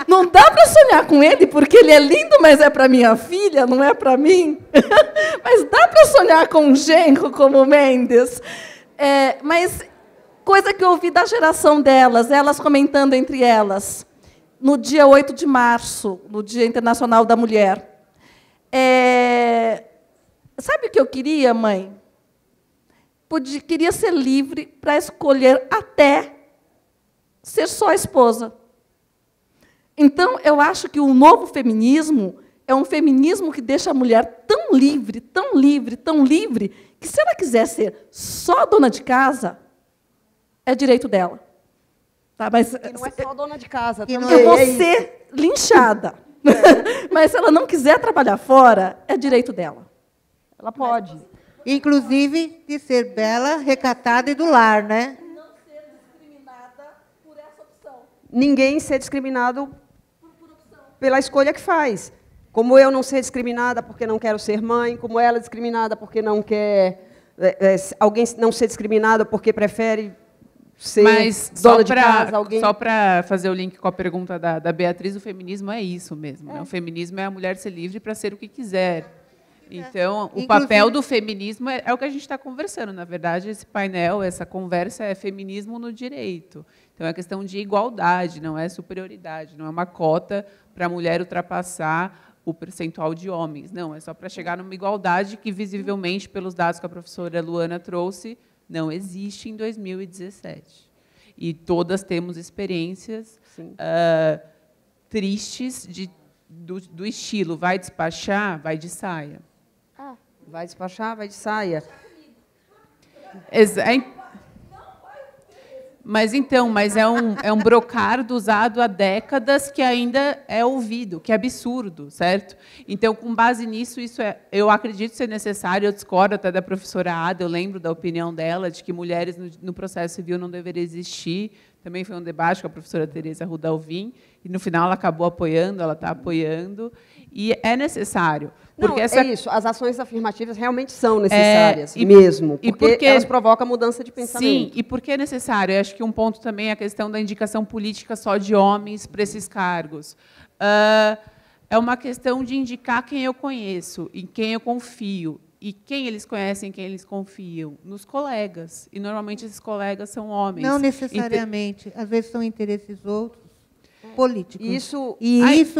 Não dá para sonhar com ele, porque ele é lindo, mas é para minha filha, não é para mim. Mas dá para sonhar com um genro como o Mendes. Mas coisa que eu ouvi da geração delas, elas comentando entre elas, no dia 8 de março, no Dia Internacional da Mulher. Sabe o que eu queria, mãe? Queria ser livre para escolher até ser só esposa. Então, eu acho que o novo feminismo é um feminismo que deixa a mulher tão livre, tão livre, tão livre, que se ela quiser ser só dona de casa, é direito dela. Tá, mas E não é só dona de casa. Que Também. não eu vou ser linchada. Mas se ela não quiser trabalhar fora, é direito dela. Ela pode. Inclusive de ser bela, recatada e do lar, né? Não ser discriminada por essa opção. Ninguém ser discriminado pela escolha que faz. Como eu não ser discriminada porque não quero ser mãe, como ela é discriminada porque não quer... alguém não ser discriminado porque prefere ser Mas dona de casa. Alguém... só para fazer o link com a pergunta da Beatriz, o feminismo é isso mesmo. Né? O feminismo é a mulher ser livre para ser o que quiser. Então, o papel do feminismo é o que a gente está conversando. Na verdade, esse painel, essa conversa é feminismo no direito. Então, é questão de igualdade, não é superioridade, não é uma cota para a mulher ultrapassar o percentual de homens. Não, é só para chegar numa igualdade que, visivelmente, pelos dados que a professora Luana trouxe, não existe em 2017. E todas temos experiências tristes do estilo vai despachar, vai de saia. Vai despachar, vai de saia. Mas é um brocardo usado há décadas que ainda é ouvido, que é absurdo, certo? Então, com base nisso, eu acredito ser necessário, eu discordo até da professora Ada, eu lembro da opinião dela, de que mulheres no processo civil não deveriam existir. Também foi um debate com a professora Tereza Rudalvin, e, no final, ela acabou apoiando, ela está apoiando, e é necessário. Porque é isso, as ações afirmativas realmente são necessárias, mesmo, porque elas provocam mudança de pensamento. Sim, e por que é necessário? Eu acho que um ponto também é a questão da indicação política só de homens para esses cargos. É uma questão de indicar quem eu conheço, em quem eu confio. E quem eles conhecem, quem eles confiam? Nos colegas. E, normalmente, esses colegas são homens. Não necessariamente. Às vezes, são interesses outros, políticos. Isso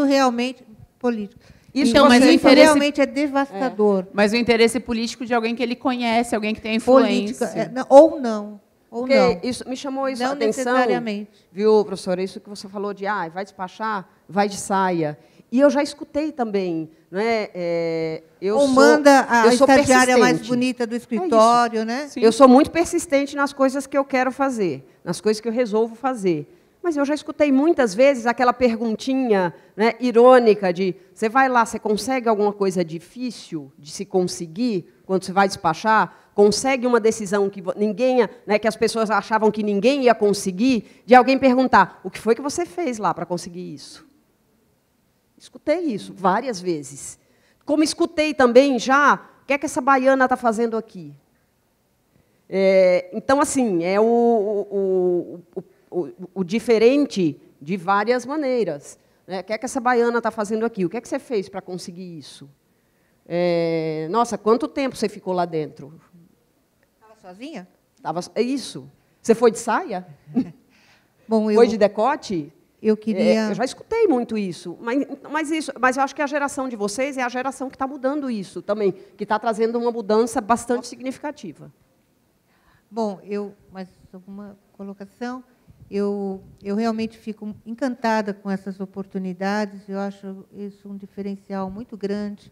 realmente... político. Então, mas o interesse realmente é devastador. Mas o interesse político de alguém que ele conhece, alguém que tem influência. Ou não. Porque isso me chamou isso a atenção. Não necessariamente. Viu, professora? Isso que você falou de vai despachar, vai de saia. E eu já escutei também. Não é? Manda a estagiária mais bonita do escritório. Né? Eu sou muito persistente nas coisas que eu quero fazer, nas coisas que eu resolvo fazer. Mas eu já escutei muitas vezes aquela perguntinha, né, irônica de você vai lá, você consegue alguma coisa difícil de se conseguir quando você vai despachar? Consegue uma decisão que ninguém, né, que as pessoas achavam que ninguém ia conseguir, de alguém perguntar, o que foi que você fez lá para conseguir isso? Escutei isso várias vezes. Como escutei também já, o que é que essa baiana está fazendo aqui? Então, assim, é o diferente de várias maneiras. Né? O que é que essa baiana está fazendo aqui? O que é que você fez para conseguir isso? Nossa, quanto tempo você ficou lá dentro? Estava sozinha? Isso. Você foi de saia? Bom, foi de decote? Eu queria... eu já escutei muito isso. Mas eu acho que a geração de vocês é a geração que está mudando isso também, que está trazendo uma mudança bastante significativa. Bom, mais alguma colocação? Eu realmente fico encantada com essas oportunidades, eu acho isso um diferencial muito grande,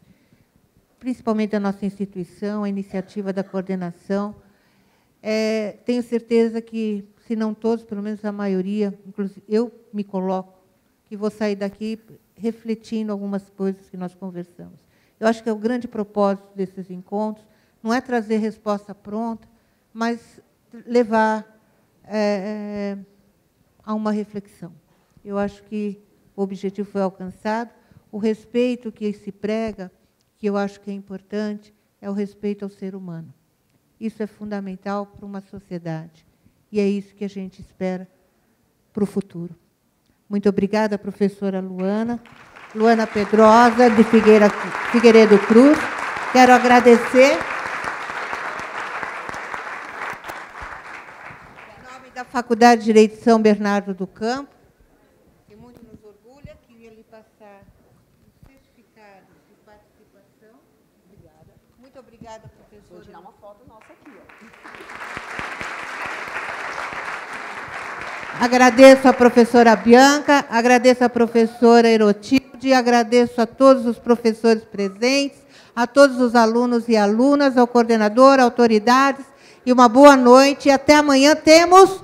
principalmente da nossa instituição, a iniciativa da coordenação. Tenho certeza que, se não todos, pelo menos a maioria, inclusive eu me coloco, que vou sair daqui refletindo algumas coisas que nós conversamos. Eu acho que é o grande propósito desses encontros, não é trazer resposta pronta, mas levar a uma reflexão. Eu acho que o objetivo foi alcançado. O respeito que se prega, que eu acho que é importante, é o respeito ao ser humano. Isso é fundamental para uma sociedade. E é isso que a gente espera para o futuro. Muito obrigada, professora Luana Pedrosa, de Figueiredo Cruz. Quero agradecer... da Faculdade de Direito de São Bernardo do Campo, que muito nos orgulha, queria lhe passar um certificado de participação. Obrigada. Muito obrigada, professora. Vou tirar uma foto nossa aqui. Agradeço a professora Bianca, agradeço a professora Erotilde, agradeço a todos os professores presentes, a todos os alunos e alunas, ao coordenador, autoridades, e uma boa noite. E até amanhã temos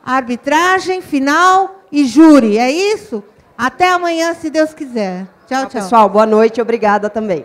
arbitragem final e júri. É isso? Até amanhã, se Deus quiser. Tchau, tchau. Pessoal, boa noite e obrigada também.